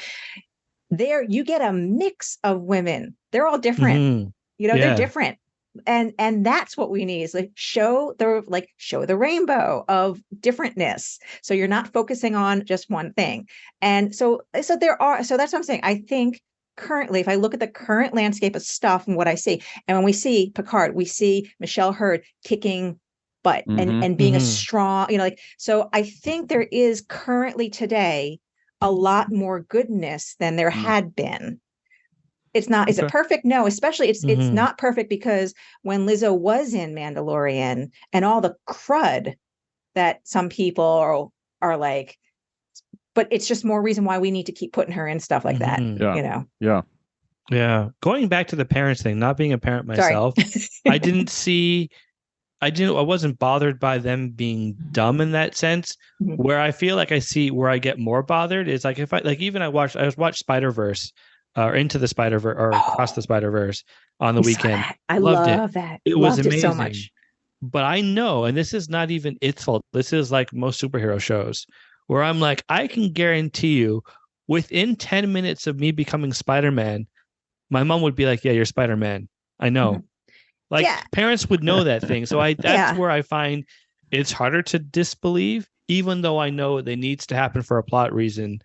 There, you get a mix of women. They're all different. They're different, and that's what we need is show the rainbow of differentness. So you're not focusing on just one thing. And so that's what I'm saying. I think. Currently, if I look at the current landscape of stuff and what I see, and when we see Picard, we see Michelle Hurd kicking butt and being a strong, so I think there is currently today a lot more goodness than there had been. It's not, is it perfect? No, especially it's not perfect because when Lizzo was in Mandalorian and all the crud that some people are like, but it's just more reason why we need to keep putting her in stuff like that, Yeah. Going back to the parents thing, not being a parent myself, I wasn't bothered by them being dumb in that sense. Where I feel like where I get more bothered is like if I watched Spider-Verse or Into the Spider-Verse or Across the Spider-Verse on the weekend. I loved it. It was amazing. It so much. But I know, and this is not even its fault. This is like most superhero shows. Where I'm like, I can guarantee you within 10 minutes of me becoming Spider-Man, my mom would be like, yeah, you're Spider-Man. I know. Parents would know that thing. So that's where I find it's harder to disbelieve, even though I know it needs to happen for a plot reason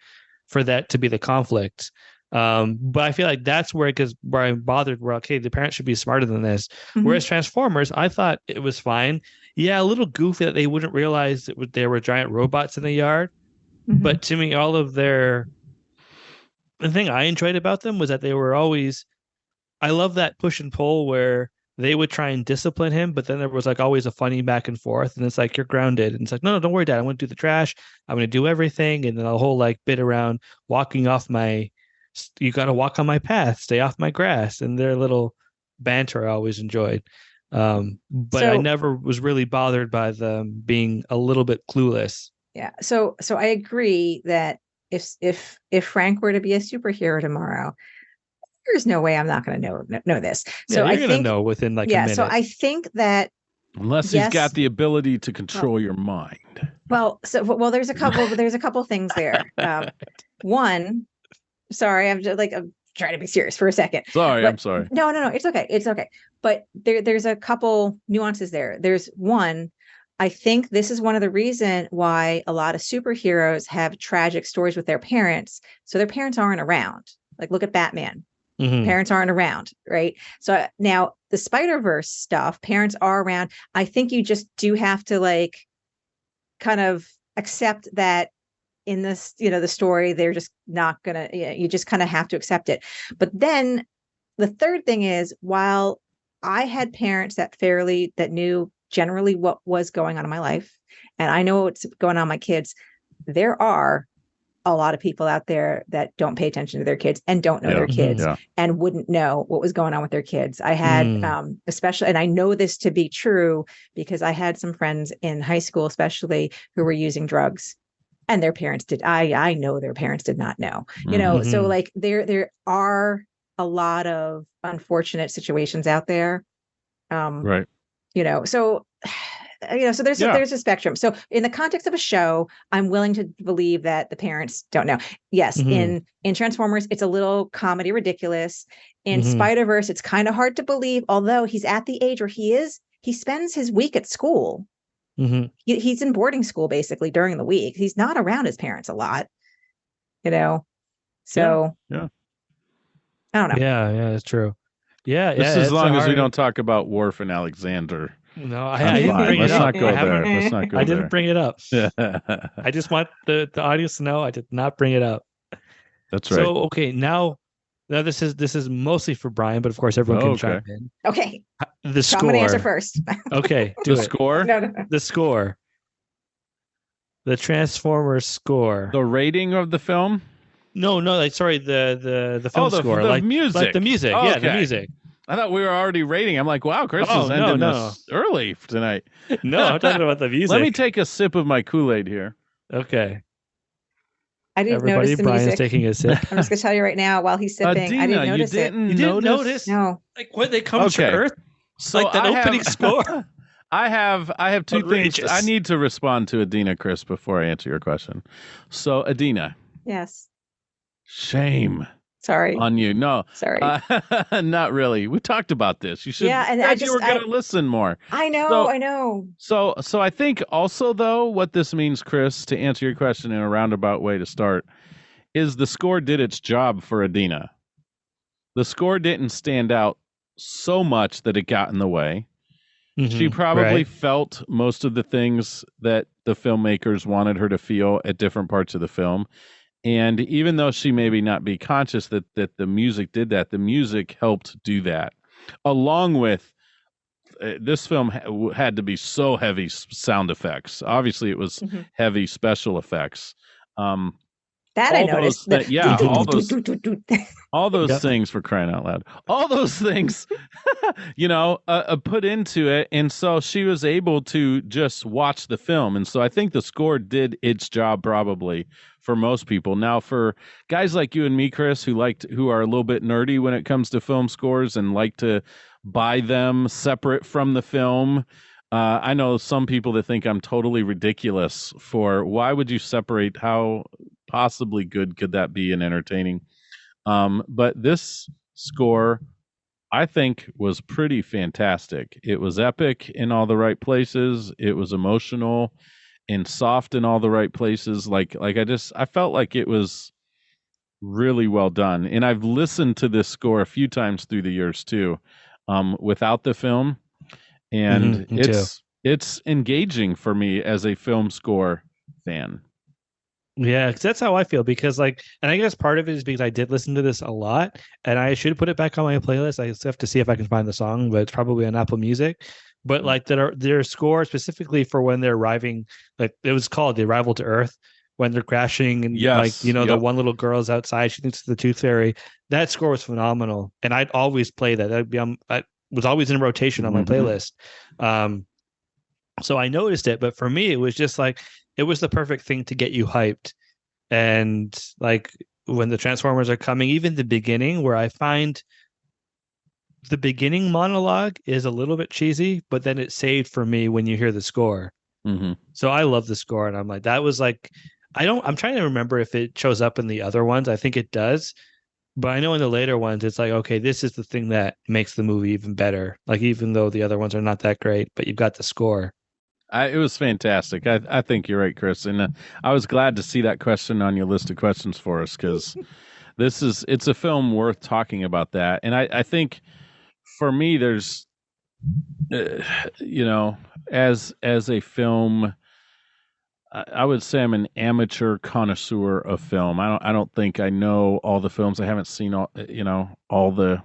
for that to be the conflict. But I feel like that's where I'm bothered where, okay, the parents should be smarter than this. Whereas Transformers, I thought it was fine. Yeah, a little goofy that they wouldn't realize there were giant robots in the yard. But to me, the thing I enjoyed about them was that they were always, I love that push and pull where they would try and discipline him, but then there was like always a funny back and forth. And it's like, you're grounded. And it's like, no, don't worry, Dad. I'm going to do the trash. I'm going to do everything. And then a whole like bit around walking off you got to walk on my path, stay off my grass. And their little banter I always enjoyed. But I never was really bothered by them being a little bit clueless. Yeah. So I agree that if Frank were to be a superhero tomorrow, there's no way I'm not going to know this. So you're going to know within like a minute. So I think that unless he's got the ability to control your mind. There's a couple things there. One, sorry, I'm trying to be serious for a second. I'm sorry. No, it's okay. It's okay. But there's a couple nuances there. There's one, I think this is one of the reasons why a lot of superheroes have tragic stories with their parents. So their parents aren't around. Like, look at Batman. Parents aren't around, right? So now the Spider-Verse stuff, parents are around. I think you just do have to like kind of accept that in this, the story, they're just not gonna, you just kind of have to accept it. But then the third thing is, while I had parents that knew generally what was going on in my life, and I know what's going on with my kids, there are a lot of people out there that don't pay attention to their kids and don't know their kids and wouldn't know what was going on with their kids. I had, especially, and I know this to be true because I had some friends in high school, especially, who were using drugs, and their parents did. I know their parents did not know, so like there are a lot of unfortunate situations out there. Right. So there's a spectrum. So in the context of a show, I'm willing to believe that the parents don't know. Yes. In Transformers, it's a little comedy ridiculous. In Spider-Verse, it's kind of hard to believe, although he's at the age where he spends his week at school. He's in boarding school basically during the week. He's not around his parents a lot, so yeah. I don't know. Yeah, that's true. Yeah. Just as long as we don't talk about Worf and Alexander. No, I didn't bring it up. Let's not go there. I didn't bring it up. I just want the audience to know I did not bring it up. That's right. So, okay, now this is mostly for Brian, but of course everyone can chime in. Okay. The score. I'm going to answer first. Okay, score? No. The score. The Transformers score. The rating of the film? No, like sorry, the film score. The music. Like the music. Oh, yeah, okay. the music. I thought we were already rating. I'm like, wow, Chris is ending this early tonight. No, I'm talking about the music. Let me take a sip of my Kool-Aid here. Okay. I didn't notice the Brian's music. taking a sip. I'm just going to tell you right now while he's sipping. Adina, I didn't notice you didn't notice? No. Like when they come to Earth? So like that opening score? I have two Outrageous. things. I need to respond to Adina, Chris, before I answer your question. So, Adina. Yes. Shame. Sorry. On you. No. Sorry. Not really. We talked about this. You should. Yeah, and you were going to listen more. I know. So I think also, though, what this means, Chris, to answer your question in a roundabout way to start, is the score did its job for Adina. The score didn't stand out so much that it got in the way. She probably felt most of the things that the filmmakers wanted her to feel at different parts of the film. And even though she maybe not be conscious that the music did that, the music helped do that. Along with this film had to be so heavy sound effects. Obviously, it was heavy special effects. That I noticed. All those things, for crying out loud. All those things, put into it. And so she was able to just watch the film. And so I think the score did its job probably for most people. Now, for guys like you and me, Chris, who are a little bit nerdy when it comes to film scores and like to buy them separate from the film, I know some people that think I'm totally ridiculous for why would you separate? How possibly good could that be and entertaining? But this score, I think, was pretty fantastic. It was epic in all the right places. It was emotional and soft in all the right places. I felt like it was really well done. And I've listened to this score a few times through the years too, without the film. And it's engaging for me as a film score fan. Yeah, because that's how I feel. Because and I guess part of it is because I did listen to this a lot, and I should put it back on my playlist. I just have to see if I can find the song, but it's probably on Apple Music. But their score specifically for when they're arriving, like it was called the Arrival to Earth, when they're crashing, and Yes. the one little girl's outside, she thinks it's the Tooth Fairy. That score was phenomenal, and I'd always play that. I was always in rotation on my playlist. So I noticed it, but for me, it was just it was the perfect thing to get you hyped. And when the Transformers are coming, even the beginning, where I find the beginning monologue is a little bit cheesy, but then it's saved for me when you hear the score. So I love the score, and I'm like, that was I'm trying to remember if it shows up in the other ones. I think it does, but I know in the later ones, it's okay, this is the thing that makes the movie even better. Even though the other ones are not that great, but you've got the score. It was fantastic. I think you're right, Chris. And I was glad to see that question on your list of questions for us, because it's a film worth talking about that. And I think for me, there's, as a film, I would say I'm an amateur connoisseur of film. I don't think I know all the films. I haven't seen all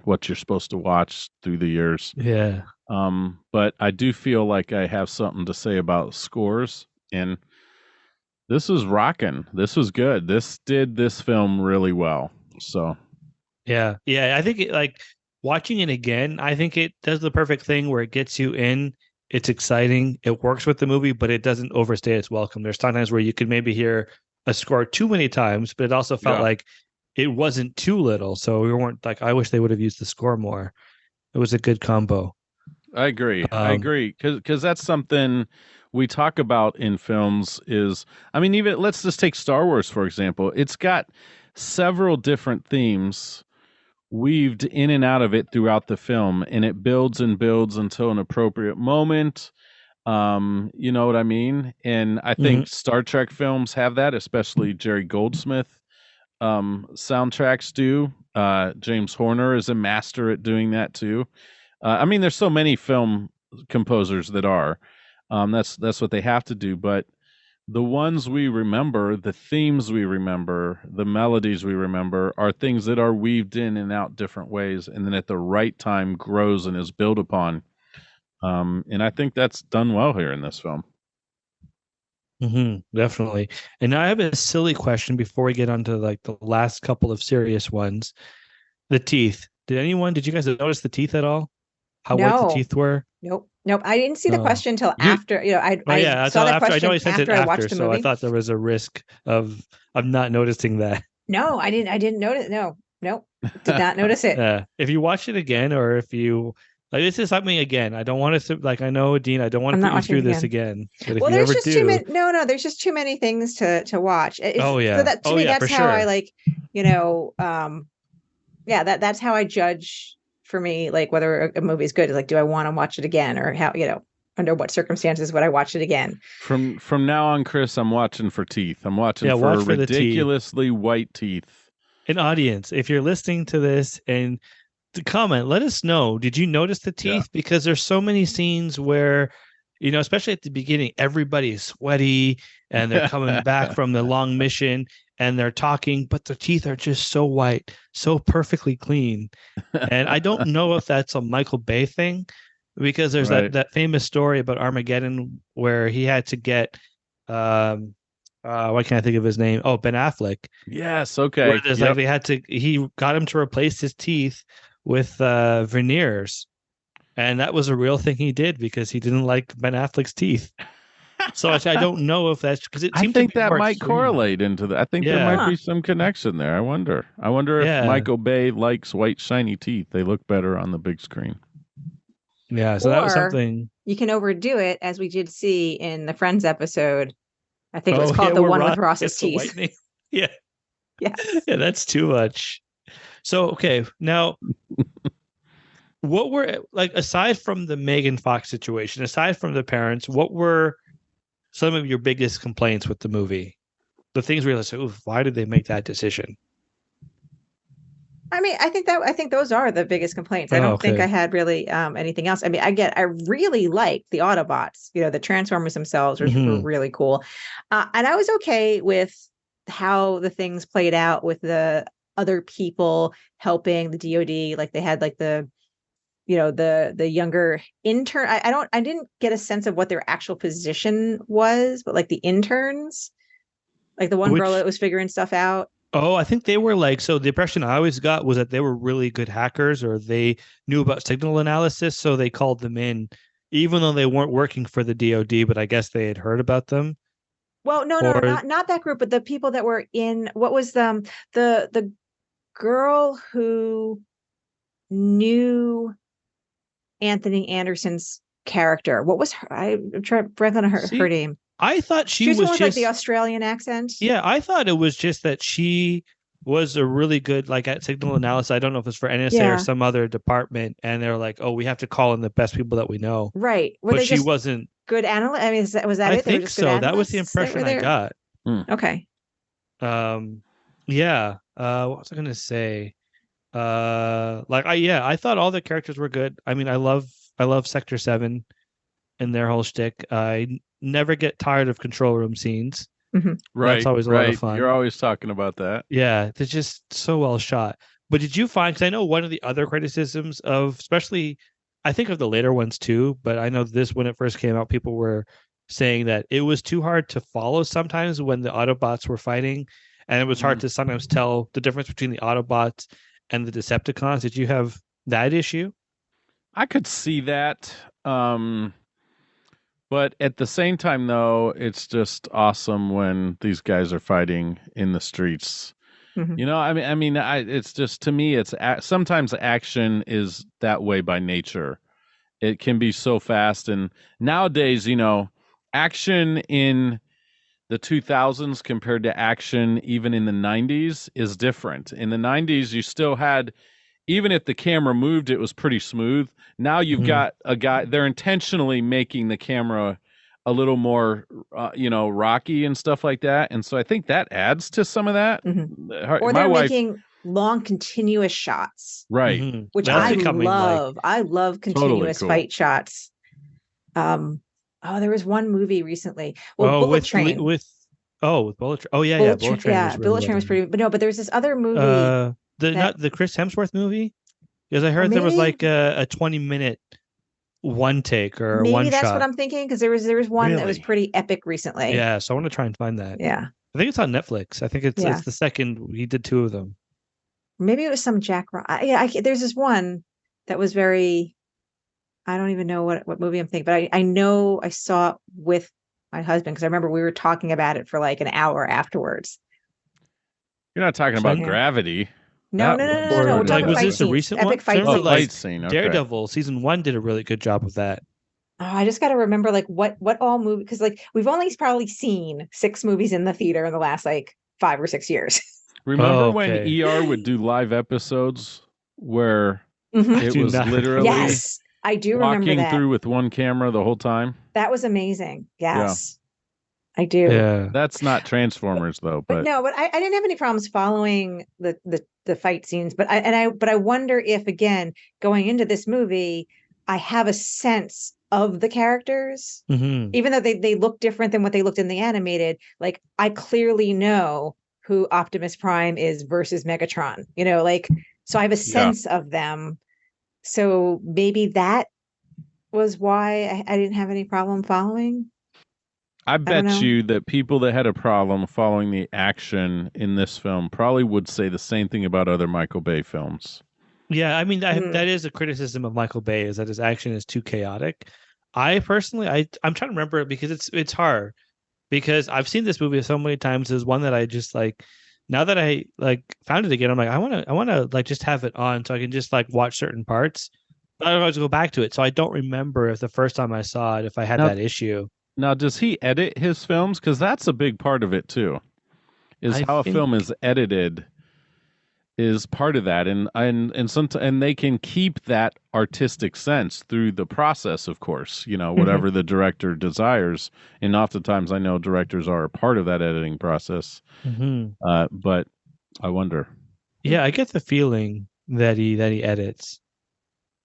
what you're supposed to watch through the years. Yeah. But I do feel like I have something to say about scores, and this was rocking. This was good. This did this film really well. So, yeah. I think watching it again, I think it does the perfect thing where it gets you in. It's exciting. It works with the movie, but it doesn't overstay its welcome. There's sometimes where you could maybe hear a score too many times, but it also felt like it wasn't too little. So we weren't I wish they would have used the score more. It was a good combo. I agree. Because that's something we talk about in films is, even let's just take Star Wars, for example. It's got several different themes weaved in and out of it throughout the film, and it builds and builds until an appropriate moment. You know what I mean? And I think Star Trek films have that, especially Jerry Goldsmith soundtracks do. James Horner is a master at doing that too. There's so many film composers that are. That's what they have to do. But the ones we remember, the themes we remember, the melodies we remember are things that are weaved in and out different ways, and then at the right time grows and is built upon. And I think that's done well here in this film. Definitely. And now I have a silly question before we get onto the last couple of serious ones. The teeth. Did you guys notice the teeth at all? How white the teeth were? Nope. I didn't see the question until after. I saw that question after I watched the movie. So I thought there was a risk of not noticing that. No, I didn't notice. No, did not notice it. If you watch it again, or if you this is something again, I don't want to I know, Dean, I don't want to put you through this again. But if there's just too many. No, there's just too many things to watch. So that to me, that's how I that's how I judge. For me, whether a movie is good is do I want to watch it again, or how, under what circumstances would I watch it again? From now on, Chris, I'm watching for teeth. I'm watching for ridiculously white teeth. An audience, if you're listening to this and to comment, let us know. Did you notice the teeth? Yeah. Because there's so many scenes where, especially at the beginning, everybody's sweaty and they're coming back from the long mission and they're talking, but the teeth are just so white, so perfectly clean. And I don't know if that's a Michael Bay thing, because there's that famous story about Armageddon where he had to get, why can't I think of his name? Oh, Ben Affleck. Yes. Okay. He got him to replace his teeth with veneers. And that was a real thing he did because he didn't like Ben Affleck's teeth. So I don't know if that's because I think that might correlate into that. I think there might be some connection there. I wonder if Michael Bay likes white shiny teeth. They look better on the big screen. Yeah, so that was something. You can overdo it, as we did see in the Friends episode. I think it was called the one with Ross's teeth. Yeah. Yeah, that's too much. So okay, now what were aside from the Megan Fox situation, aside from the parents, what were some of your biggest complaints with the movie? The things where you're like, why did they make that decision? I think those are the biggest complaints. I don't think I had really anything else. I really liked the Autobots. The Transformers themselves were really cool. And I was okay with how the things played out with the other people helping the DoD. Like they had like the younger intern. I didn't get a sense of what their actual position was, but like the interns, like the one girl that was figuring stuff out. Oh, I think they were like, so the impression I always got was that they were really good hackers, or they knew about signal analysis, so they called them in, even though they weren't working for the DoD, but I guess they had heard about them. Well, no, not that group, but the people that were in, what was the girl who knew Anthony Anderson's character. What was her? I'm trying to breath on her name. I thought she was just like the Australian accent. Yeah, I thought it was just that she was a really good like at signal analysis. I don't know if it's for NSA or some other department, and they're like, "Oh, we have to call in the best people that we know." Right, but she wasn't good analyst. I mean, was that I it? I think so. That was the impression I got. Okay. Yeah. What was I gonna say? I thought all the characters were good. I mean, I love Sector 7 and their whole shtick. I never get tired of control room scenes. Mm-hmm. Right. That's always a lot of fun. You're always talking about that. Yeah, they're just so well shot. But did you find, because I know one of the other criticisms of, especially, I think of the later ones too, but I know this, when it first came out, people were saying that it was too hard to follow sometimes when the Autobots were fighting, and it was hard to sometimes tell the difference between the Autobots and the Decepticons. Did you have that issue? I could see that. But at the same time, though, it's just awesome when these guys are fighting in the streets. Mm-hmm. You know, it's just, to me, it's sometimes action is that way by nature. It can be so fast. And nowadays, you know, action in the 2000s compared to action even in the 90s is different. In the 90s, you still had, even if the camera moved, it was pretty smooth. Now you've got a guy, they're intentionally making the camera a little more, rocky and stuff like that. And so I think that adds to some of that. Mm-hmm. Or they're making long, continuous shots. Right. Mm-hmm. Which I love. I love continuous fight shots. There was one movie recently. Well, Bullet Train. With Bullet Train. Oh, yeah, Bullet Train. Yeah, Bullet Train was pretty. But no, but there's this other movie. Not the Chris Hemsworth movie? Because I heard there was like a 20-minute one take or maybe one shot. Maybe that's what I'm thinking, because there was one that was pretty epic recently. Yeah, so I want to try and find that. Yeah. I think it's on Netflix. I think it's the second. He did 2 of them. Maybe it was some Jack. There's this one that was very. I don't even know what movie I'm thinking, but I know I saw it with my husband, because I remember we were talking about it for like an hour afterwards. You're not talking about Gravity. No. Like, was this a recent epic one? Fight scene. Okay. Daredevil season 1 did a really good job with that. Oh, I just got to remember like what all movie, because like we've only probably seen 6 movies in the theater in the last like 5 or 6 years. Remember when ER would do live episodes where it was literally yes, I do remember that. Walking through with one camera the whole time? That was amazing. Yes. Yeah. I do. Yeah. That's not Transformers though, but no, but I didn't have any problems following the fight scenes, but I wonder if, again, going into this movie, I have a sense of the characters, even though they look different than what they looked in the animated. Like, I clearly know who Optimus Prime is versus Megatron, so I have a sense of them. So maybe that was why I didn't have any problem following. I bet you that people that had a problem following the action in this film probably would say the same thing about other Michael Bay films. Yeah, I mean, that is a criticism of Michael Bay, is that his action is too chaotic. I personally, I'm trying to remember it, because it's hard, because I've seen this movie so many times. There's one that I just like, now that I like found it again, I'm like, I want to like just have it on so I can just like watch certain parts. But I don't always go back to it, so I don't remember if the first time I saw it, if I had that issue. Now, does he edit his films? Because that's a big part of it too. How a film is edited is part of that, and they can keep that artistic sense through the process. Of course, whatever the director desires, and oftentimes I know directors are a part of that editing process. But I wonder. Yeah, I get the feeling that he edits.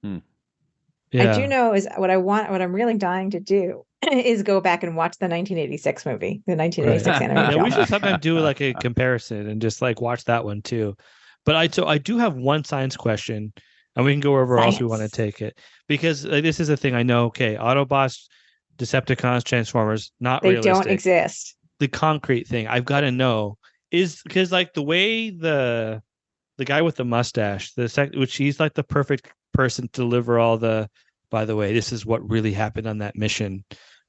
Yeah. I do know is what I'm really dying to do is go back and watch the 1986 movie, the 1986 Right. animated Yeah, we film. should sometimes do like a comparison and just like watch that one too. But I do have one science question, and we can go wherever else we want to take it, because this is a thing I know. Okay, Autobots, Decepticons, Transformers, not They realistic. don't exist. The concrete thing I've got to know is because like the way the guy with the mustache, which he's like the perfect person to deliver all the. By the way, this is what really happened on that mission.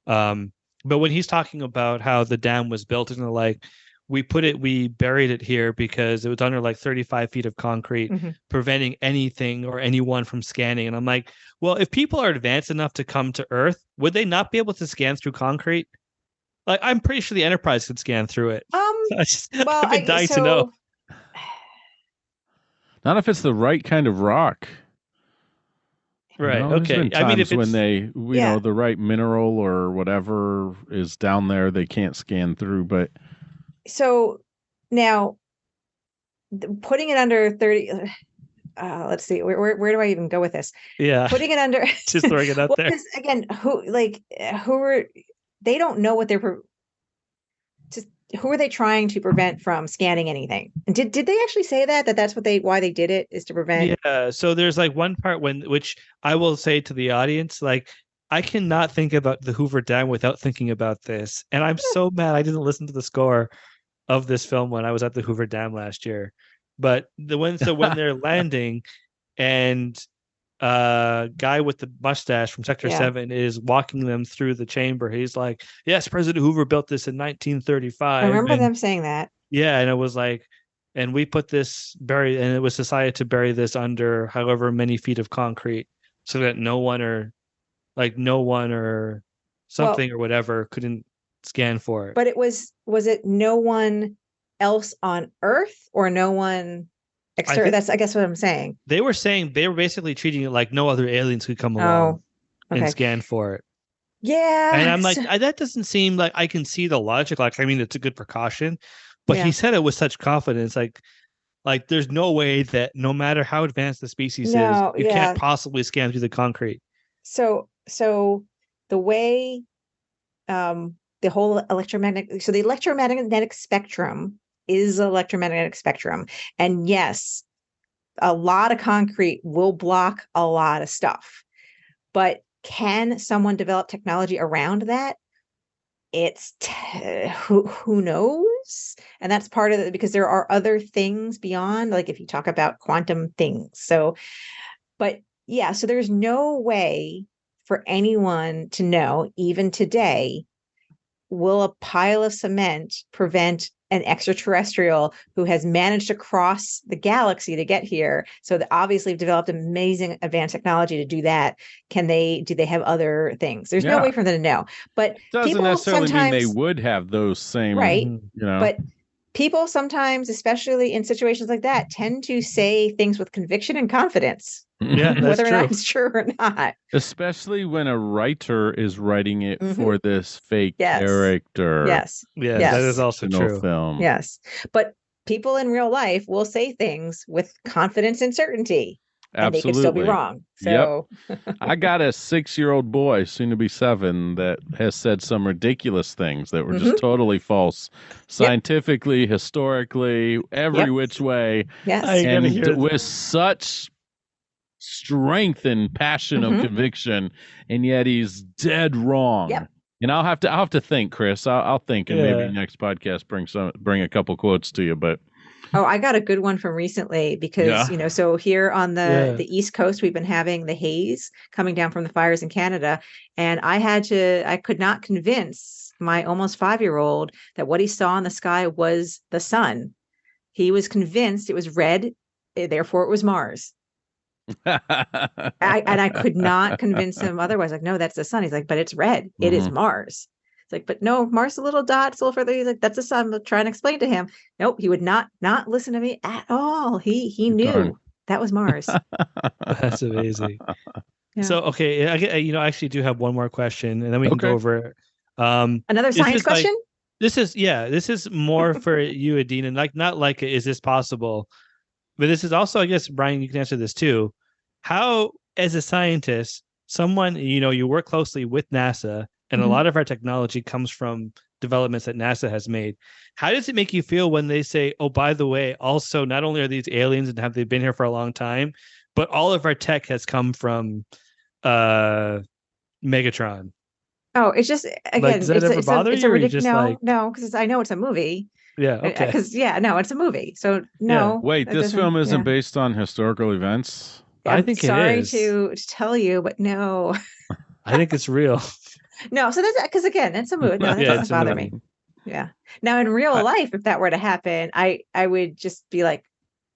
But when he's talking about how the dam was built, and like we buried it here because it was under like 35 feet of concrete, preventing anything or anyone from scanning. And I'm like, well, if people are advanced enough to come to Earth, would they not be able to scan through concrete? Like, I'm pretty sure the Enterprise could scan through it. I've been dying to know. Not if it's the right kind of rock. Right. You know, Okay. I mean, if when they, know, the right mineral or whatever is down there, they can't scan through. But so now, putting it under 30. Let's see. Where do I even go with this? Yeah. Putting it under. Just throwing it out there. Again, they don't know what they're. Who are they trying to prevent from scanning anything? And did they actually say that's why they did it, is to prevent? Yeah. So there's like one part which I will say to the audience, like, I cannot think about the Hoover Dam without thinking about this. And I'm so mad I didn't listen to the score of this film when I was at the Hoover Dam last year. But when they're landing and guy with the mustache from Sector 7 is walking them through the chamber, he's like, yes, President Hoover built this in 1935. I remember them saying that. Yeah, and it was like, and we put this and it was decided to bury this under however many feet of concrete so that no one or something or whatever couldn't scan for it. But was it no one else on Earth or no one external? That's, I guess, what I'm saying. They were basically treating it like no other aliens could come along and scan for it. Yeah. And I'm like, that doesn't seem like I can see the logic. Like, I mean, it's a good precaution, but he said it with such confidence. Like there's no way that no matter how advanced the species is, you can't possibly scan through the concrete. So the way, the whole the electromagnetic spectrum is electromagnetic spectrum. And yes, a lot of concrete will block a lot of stuff. But can someone develop technology around that? It's who knows? And that's part of it, because there are other things beyond, like if you talk about quantum things. So there's no way for anyone to know, even today, will a pile of cement prevent an extraterrestrial who has managed to cross the galaxy to get here? So they obviously have developed amazing advanced technology to do that. Do they have other things? There's no way for them to know. But doesn't necessarily mean they would have those same, right? But people sometimes, especially in situations like that, tend to say things with conviction and confidence. Yeah, whether or not it's true or not. Especially when a writer is writing it for this fake character. Yes. Yeah, that is also true. Film. Yes. But people in real life will say things with confidence and certainty. And Absolutely. they could still be wrong. So I got a 6-year-old boy, soon to be 7, that has said some ridiculous things that were just totally false, scientifically, historically, every which way. Yes. And with such strength and passion of conviction, and yet he's dead wrong. Yep. And I'll have to think, Chris. I'll think, and maybe next podcast bring a couple quotes to you. But I got a good one from recently, because so here on the East Coast, we've been having the haze coming down from the fires in Canada, and I could not convince my almost 5-year-old that what he saw in the sky was the sun. He was convinced it was red, therefore it was Mars. I could not convince him otherwise. Like, no, that's the sun. He's like, but it's red. It is Mars. It's like, but no, Mars is a little dot, it's a little further. He's like, that's the sun. I'm trying to explain to him. Nope, he would not listen to me at all. He knew that was Mars. That's amazing. Yeah. So, okay, I actually do have one more question, and then we can go over another science question. This is more for you, Adina. Like, not like, is this possible? But this is also, I guess, Brian, you can answer this too. How, as a scientist, someone, you work closely with NASA, and a lot of our technology comes from developments that NASA has made. How does it make you feel when they say, oh, by the way, also not only are these aliens and have they been here for a long time, but all of our tech has come from Megatron? Oh, it's just again, does that ever bother you, or you just no, because I know it's a movie. Yeah, okay. Because no, it's a movie. So no. Wait, this film isn't based on historical events? I think it is. Sorry to tell you, but no. I think it's real. No, so that's because again, it's a movie. No, that doesn't bother me. Yeah. Now in real life, if that were to happen, I would just be like,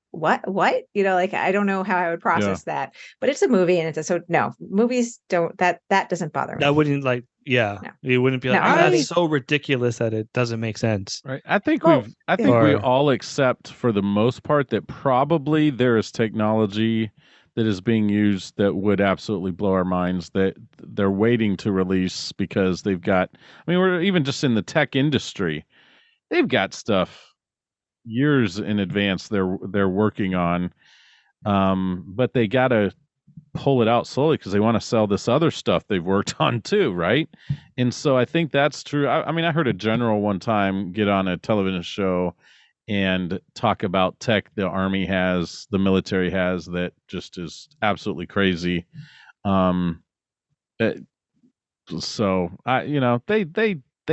what? Like I don't know how I would process that. But it's a movie, and so no, movies don't that doesn't bother me. That wouldn't you wouldn't be like, that's so ridiculous that it doesn't make sense. Right. I think we all accept for the most part that probably there is technology that is being used that would absolutely blow our minds that they're waiting to release because they've got, we're even just in the tech industry, they've got stuff years in advance they're working on, but they got to pull it out slowly because they want to sell this other stuff they've worked on too, right? And so I think that's true. I heard a general one time get on a television show and talk about tech the army has, the military has, that just is absolutely crazy. So they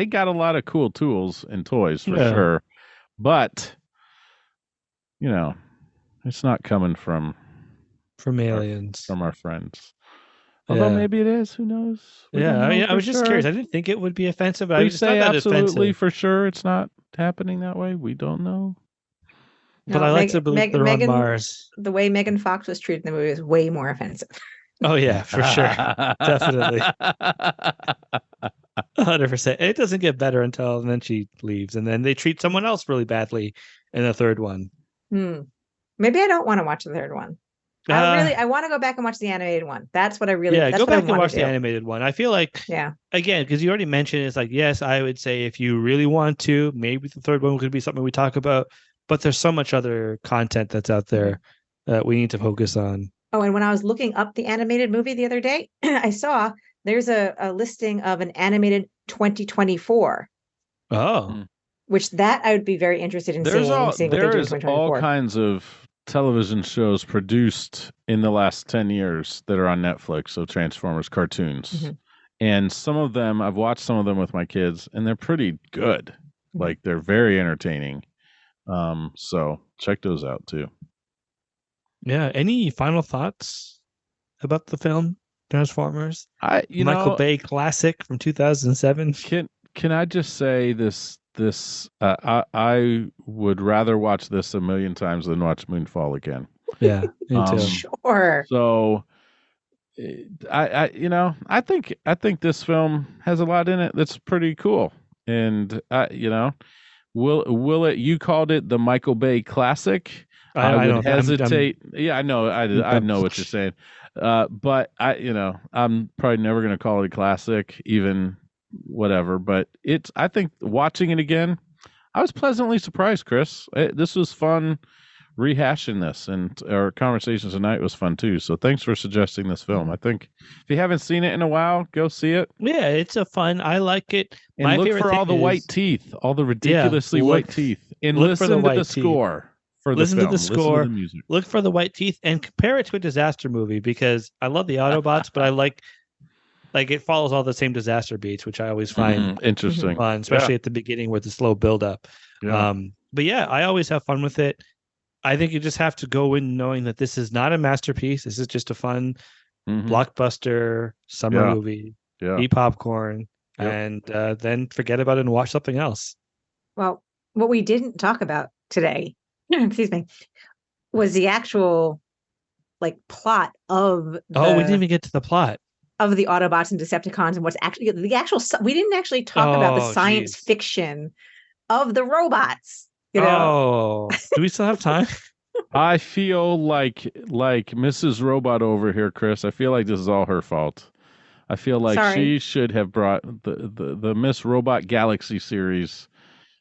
got a lot of cool tools and toys for sure, but it's not coming from aliens, from our friends. Although maybe it is, who knows? I was just curious. I didn't think it would be offensive. They say absolutely for sure it's not happening that way. We don't know. But I like to believe they're on Mars. The way Megan Fox was treated in the movie was way more offensive. Oh yeah, for sure. Definitely. 100%. It doesn't get better and then she leaves, and then they treat someone else really badly in the third one. Maybe I don't want to watch the third one. I want to go back and watch the animated one. That's what I really. Yeah, go back and watch the animated one. I feel like, again, because you already mentioned it's like, yes, I would say if you really want to, maybe the third one could be something we talk about. But there's so much other content that's out there that we need to focus on. Oh, and when I was looking up the animated movie the other day, I saw there's a listing of an animated 2024. Oh, which that I would be very interested in seeing what they do in 2024. There's all kinds of television shows produced in the last 10 years that are on Netflix, so Transformers cartoons. And some of them, I've watched some of them with my kids, and they're pretty good. Like, they're very entertaining. So check those out too. Yeah. Any final thoughts about the film Transformers? Michael Bay classic from 2007. Can I just say this? I would rather watch this a million times than watch Moonfall again. Yeah, me too. Sure. So, I think this film has a lot in it that's pretty cool, and will it? You called it the Michael Bay classic. I would hesitate. I know. I know what you're saying, but I'm probably never going to call it a classic, even. Whatever, but I think watching it again, I was pleasantly surprised, Chris. This was fun rehashing this, and our conversations tonight was fun too. So thanks for suggesting this film. I think if you haven't seen it in a while, go see it. Yeah, it's a fun. I like it. And look for all the white teeth, all the ridiculously white teeth, and listen to the score. Listen to the score. Listen to the music. Look for the white teeth and compare it to a disaster movie, because I love the Autobots, but I like it follows all the same disaster beats, which I always find interesting, fun, especially at the beginning with the slow build up. But yeah, I always have fun with it. I think you just have to go in knowing that this is not a masterpiece. This is just a fun blockbuster summer movie. Eat popcorn and then forget about it and watch something else. Well, what we didn't talk about today, excuse me, was the actual plot of we didn't even get to the plot of the Autobots and Decepticons and what's actually we didn't actually talk about the science fiction of the robots. Do we still have time? I feel like Mrs. Robot over here, Chris. I feel like this is all her fault. I feel like she should have brought the Miss Robot Galaxy series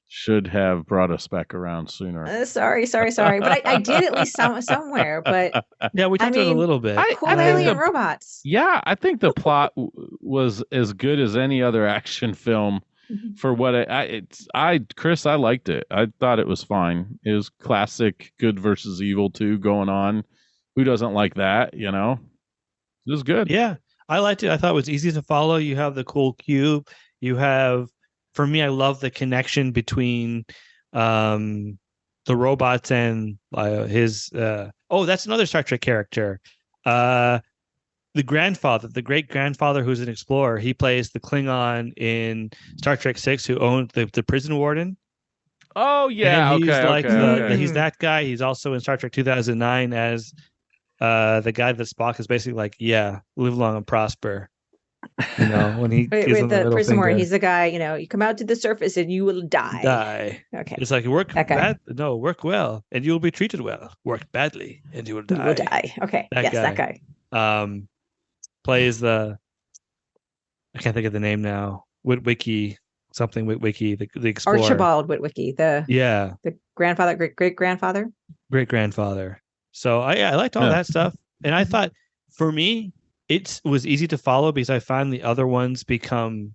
Should have brought us back around sooner. Sorry. But I did at least somewhere. But Yeah, we talked about it a little bit. Cool alien robots. Yeah, I think the plot was as good as any other action film for what Chris, I liked it. I thought it was fine. It was classic good versus evil 2 going on. Who doesn't like that, you know? It was good. Yeah, I liked it. I thought it was easy to follow. You have the cool cube. You have, for me, I love the connection between the robots and his. That's another Star Trek character. The grandfather, the great grandfather, who's an explorer. He plays the Klingon in Star Trek 6, who owned the prison warden. Oh yeah, and he's he's he's that guy. He's also in Star Trek 2009 as the guy that Spock is basically like, yeah, live long and prosper. You know, when he wait, the prison warden, he's the guy, you know, you come out to the surface and you will die. Okay. It's like work well and you will be treated well. Work badly and you will die. You will die. Okay. That guy. Plays I can't think of the name now. Witwicky, the explorer. Archibald Witwicky, the grandfather, great grandfather. So I liked all that stuff. And I thought, for me, it was easy to follow because I find the other ones become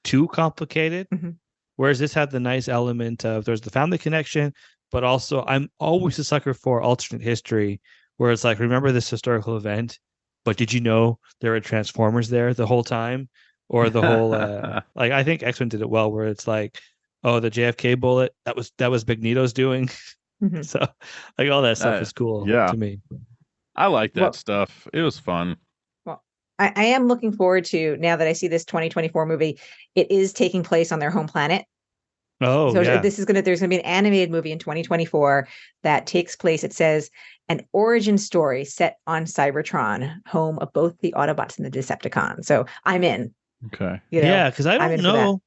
too complicated. Mm-hmm. Whereas this had the nice element of there's the family connection, but also I'm always a sucker for alternate history where it's like, remember this historical event, but did you know there were Transformers there the whole time? Or the whole, like, I think X-Men did it well where it's like, oh, the JFK bullet, that was Magneto's doing. Mm-hmm. So like all that stuff is cool to me. I like that stuff. It was fun. Well, I am looking forward to, now that I see this 2024 movie, it is taking place on their home planet. Oh, so there's going to be an animated movie in 2024 that takes place, it says, an origin story set on Cybertron, home of both the Autobots and the Decepticons. So I'm in. Okay. You know, yeah, because I don't know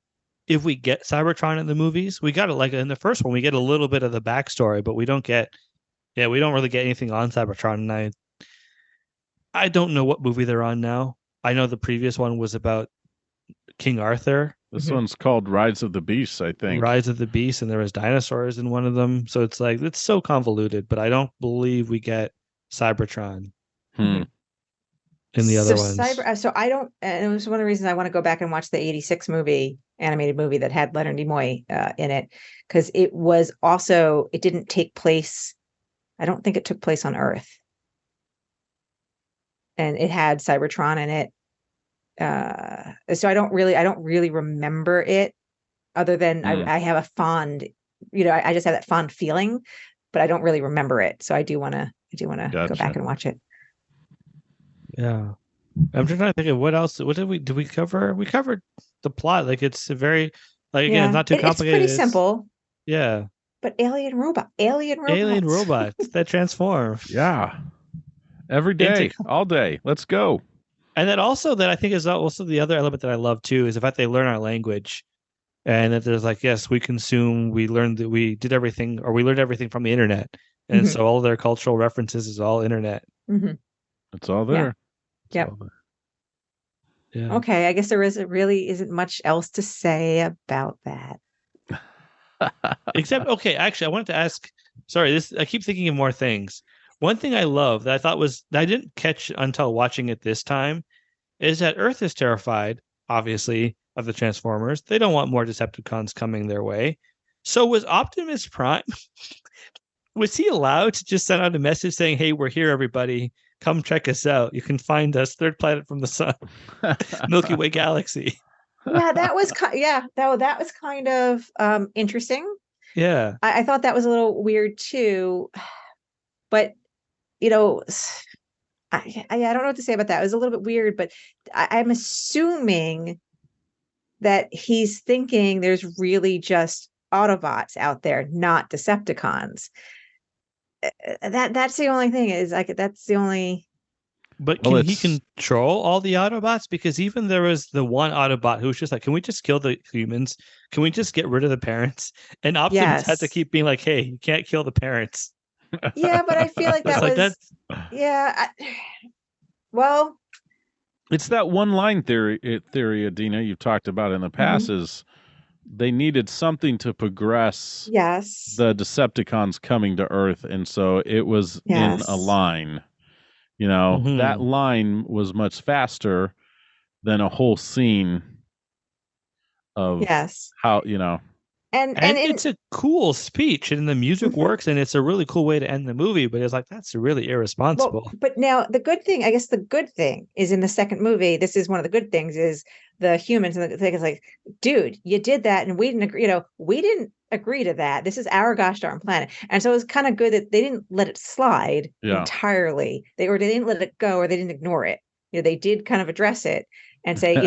if we get Cybertron in the movies. We got it like in the first one, we get a little bit of the backstory, but we don't really get anything on Cybertron. And I don't know what movie they're on now. I know the previous one was about King Arthur. This one's called Rise of the Beasts, I think. Rise of the Beasts, and there was dinosaurs in one of them. So it's like, it's so convoluted, but I don't believe we get Cybertron in the other ones. So I don't, and it was one of the reasons I want to go back and watch the 86 animated movie that had Leonard Nimoy in it, because it didn't take place, I don't think it took place on Earth. And it had Cybertron in it. So I don't really remember it, other than I have a fond, I just have that fond feeling, but I don't really remember it. So I do want to go back and watch it. Yeah. I'm just trying to think of what else. What did we cover? We covered the plot. Like, it's very, like, again, it's not too complicated. It's pretty simple. Yeah. But alien robots that transform. Yeah. Every day, all day. Let's go. And then also that I think is also the other element that I love too is the fact they learn our language, and that there's like, yes, we learned everything from the internet, and so all their cultural references is all internet. Mm-hmm. It's all there. Yeah. Yeah. Okay, I guess there isn't much else to say about that. Except, okay, actually, I wanted to ask. Sorry, I keep thinking of more things. One thing I love that I thought that I didn't catch until watching it this time is that Earth is terrified, obviously, of the Transformers. They don't want more Decepticons coming their way. So was Optimus Prime, was he allowed to just send out a message saying, hey, we're here, everybody. Come check us out. You can find us, third planet from the sun, Milky Way galaxy. Yeah, that was kind of interesting. Yeah. I thought that was a little weird too. But I don't know what to say about that. It was a little bit weird, but I'm assuming that he's thinking there's really just Autobots out there, not Decepticons. That's the only thing is like, that's the only. But can he control all the Autobots? Because even there was the one Autobot who was just like, can we just kill the humans? Can we just get rid of the parents? And Optimus had to keep being like, hey, you can't kill the parents. Yeah, but I feel like well, it's that one line theory, Adina, you've talked about in the past, is they needed something to progress Yes. the Decepticons coming to Earth, and so it was in a line. That line was much faster than a whole scene of how, And it's a cool speech, and the music works, and it's a really cool way to end the movie. But it's like, that's really irresponsible. Well, but now the good thing is in the second movie. This is one of the good things is the humans, and the thing is like, dude, you did that, and we didn't agree. We didn't agree to that. This is our gosh darn planet, and so it was kind of good that they didn't let it slide entirely. They didn't let it go, or they didn't ignore it. They did kind of address it and say,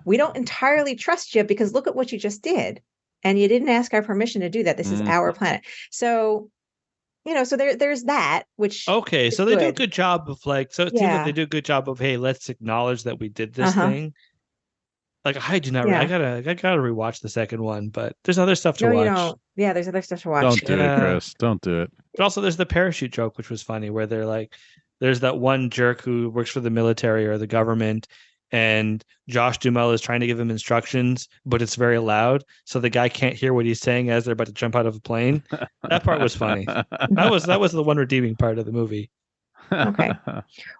we don't entirely trust you because look at what you just did. And you didn't ask our permission to do that. This is our planet. So, so there's that, which okay. So they do a good job of it seems like they do a good job of, hey, let's acknowledge that we did this thing. Like I do not. I gotta rewatch the second one, but there's other stuff to watch. There's other stuff to watch. Don't do it, Chris. Don't do it. But also, there's the parachute joke, which was funny, where they're like, there's that one jerk who works for the military or the government. And Josh Duhamel is trying to give him instructions, but it's very loud, so the guy can't hear what he's saying as they're about to jump out of a plane. That part was funny. That was the one redeeming part of the movie. Okay.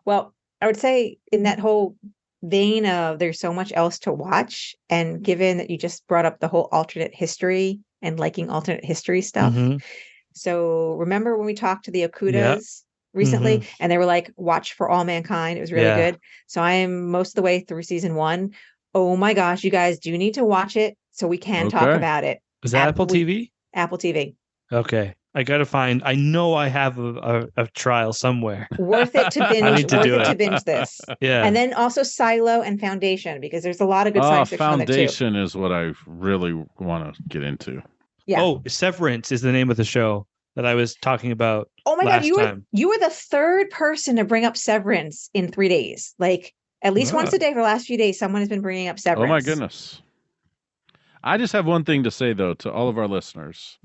Well, I would say in that whole vein of there's so much else to watch, and given that you just brought up the whole alternate history and liking alternate history stuff. So remember when we talked to the Okudas? Recently, and they were like, watch For All Mankind. It was really good. So I am most of the way through season 1. Oh my gosh, you guys do need to watch it so we can talk about it. Is that Apple TV? Apple TV. Okay. I gotta find. I know I have a trial somewhere. Worth it to binge. I need to worth do it to binge this. Yeah. And then also Silo and Foundation, because there's a lot of good science fiction on that too. Foundation is what I really want to get into. Yeah. Oh, Severance is the name of the show that I was talking about. Oh my God, time. you were the third person to bring up Severance in 3 days. Like at least once a day for the last few days, someone has been bringing up Severance. Oh my goodness. I just have one thing to say though to all of our listeners.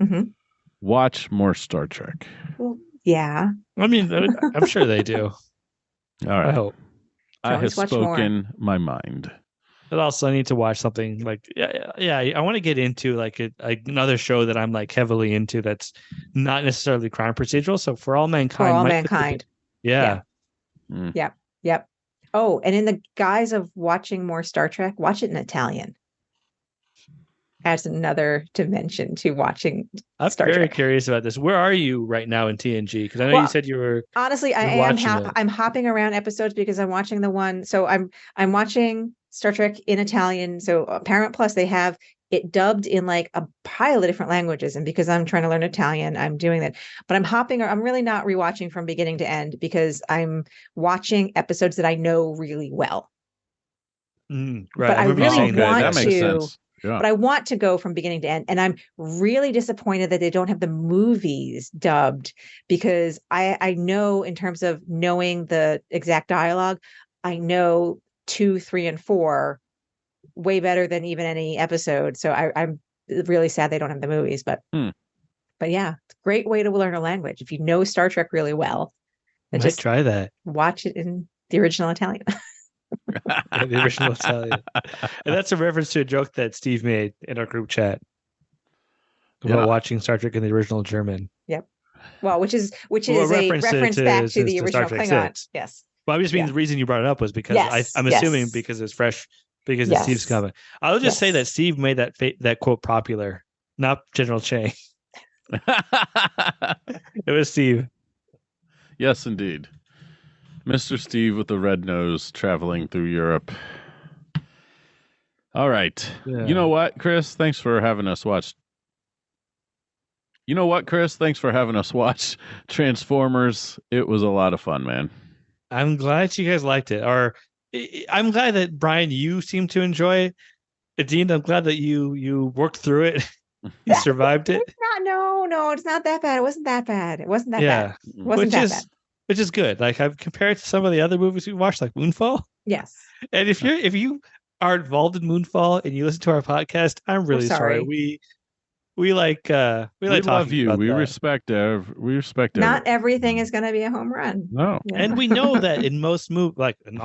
Watch more Star Trek. Well, yeah. I mean, I'm sure they do. All right. I hope. I have spoken my mind. But also, I need to watch something like, I want to get into like another show that I'm like heavily into that's not necessarily crime procedural. So For All Mankind. For All Mankind. Yeah. Yep. Oh, and in the guise of watching more Star Trek, watch it in Italian. Adds another dimension to watching Star Trek. I'm very curious about this. Where are you right now in TNG? Because I know you said you were. Honestly, I'm hopping around episodes because I'm watching the one. So I'm watching Star Trek in Italian. So Paramount Plus, they have it dubbed in like a pile of different languages. And because I'm trying to learn Italian, I'm doing that. But I'm really not rewatching from beginning to end because I'm watching episodes that I know really well. Right. But I really want to. Sense. Yeah. But I want to go from beginning to end. And I'm really disappointed that they don't have the movies dubbed because I know in terms of knowing the exact dialogue, I know 2, 3, and 4 way better than even any episode. So I'm really sad they don't have the movies. But yeah, it's a great way to learn a language. If you know Star Trek really well, just try that. Watch it in the original Italian. The original Italian. And that's a reference to a joke that Steve made in our group chat about watching Star Trek in the original German. Yep. Well, which is a reference back to the original Klingon. Yes. Well, I just mean the reason you brought it up was because I'm assuming because it's fresh, because it's Steve's comment. I'll just say that Steve made that quote popular, not General Chang. It was Steve. Yes, indeed. Mr. Steve with the red nose traveling through Europe. All right. Yeah. You know what, Chris? Thanks for having us watch. Transformers. It was a lot of fun, man. I'm glad you guys liked it. Or I'm glad that, Brian, you seem to enjoy it. Dean, I'm glad that you worked through it. You survived it. No, it's not that bad. It wasn't that bad. It wasn't that bad. It wasn't that bad. Which is good. Like I've compared to some of the other movies we watched, like Moonfall. Yes. And if you are involved in Moonfall and you listen to our podcast, I'm really sorry. We love you. We respect Not everything is going to be a home run. No. Yeah. And we know that in most in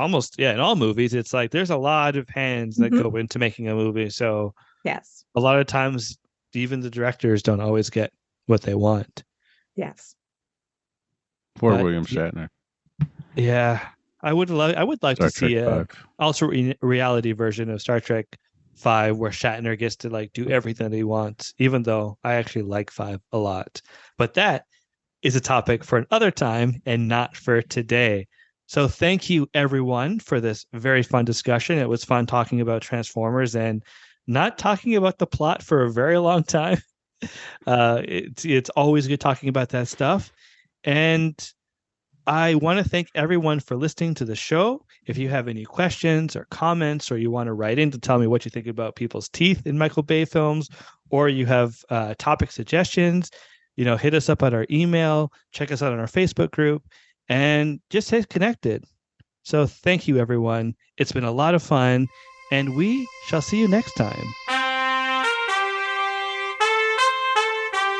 all movies, it's like there's a lot of hands that go into making a movie. So Yes. A lot of times, even the directors don't always get what they want. Yes. Poor But, William Shatner. Yeah, I would like Star to see Trek 5. also reality version of Star Trek 5 where Shatner gets to like do everything that he wants, even though I actually like 5 a lot. But that is a topic for another time and not for today. So thank you everyone for this very fun discussion. It was fun talking about Transformers and not talking about the plot for a very long time. It's always good talking about that stuff. And I want to thank everyone for listening to the show. If you have any questions or comments, or you want to write in to tell me what you think about people's teeth in Michael Bay films, or you have topic suggestions, hit us up at our email, check us out on our Facebook group, and just stay connected. So thank you, everyone. It's been a lot of fun, and we shall see you next time.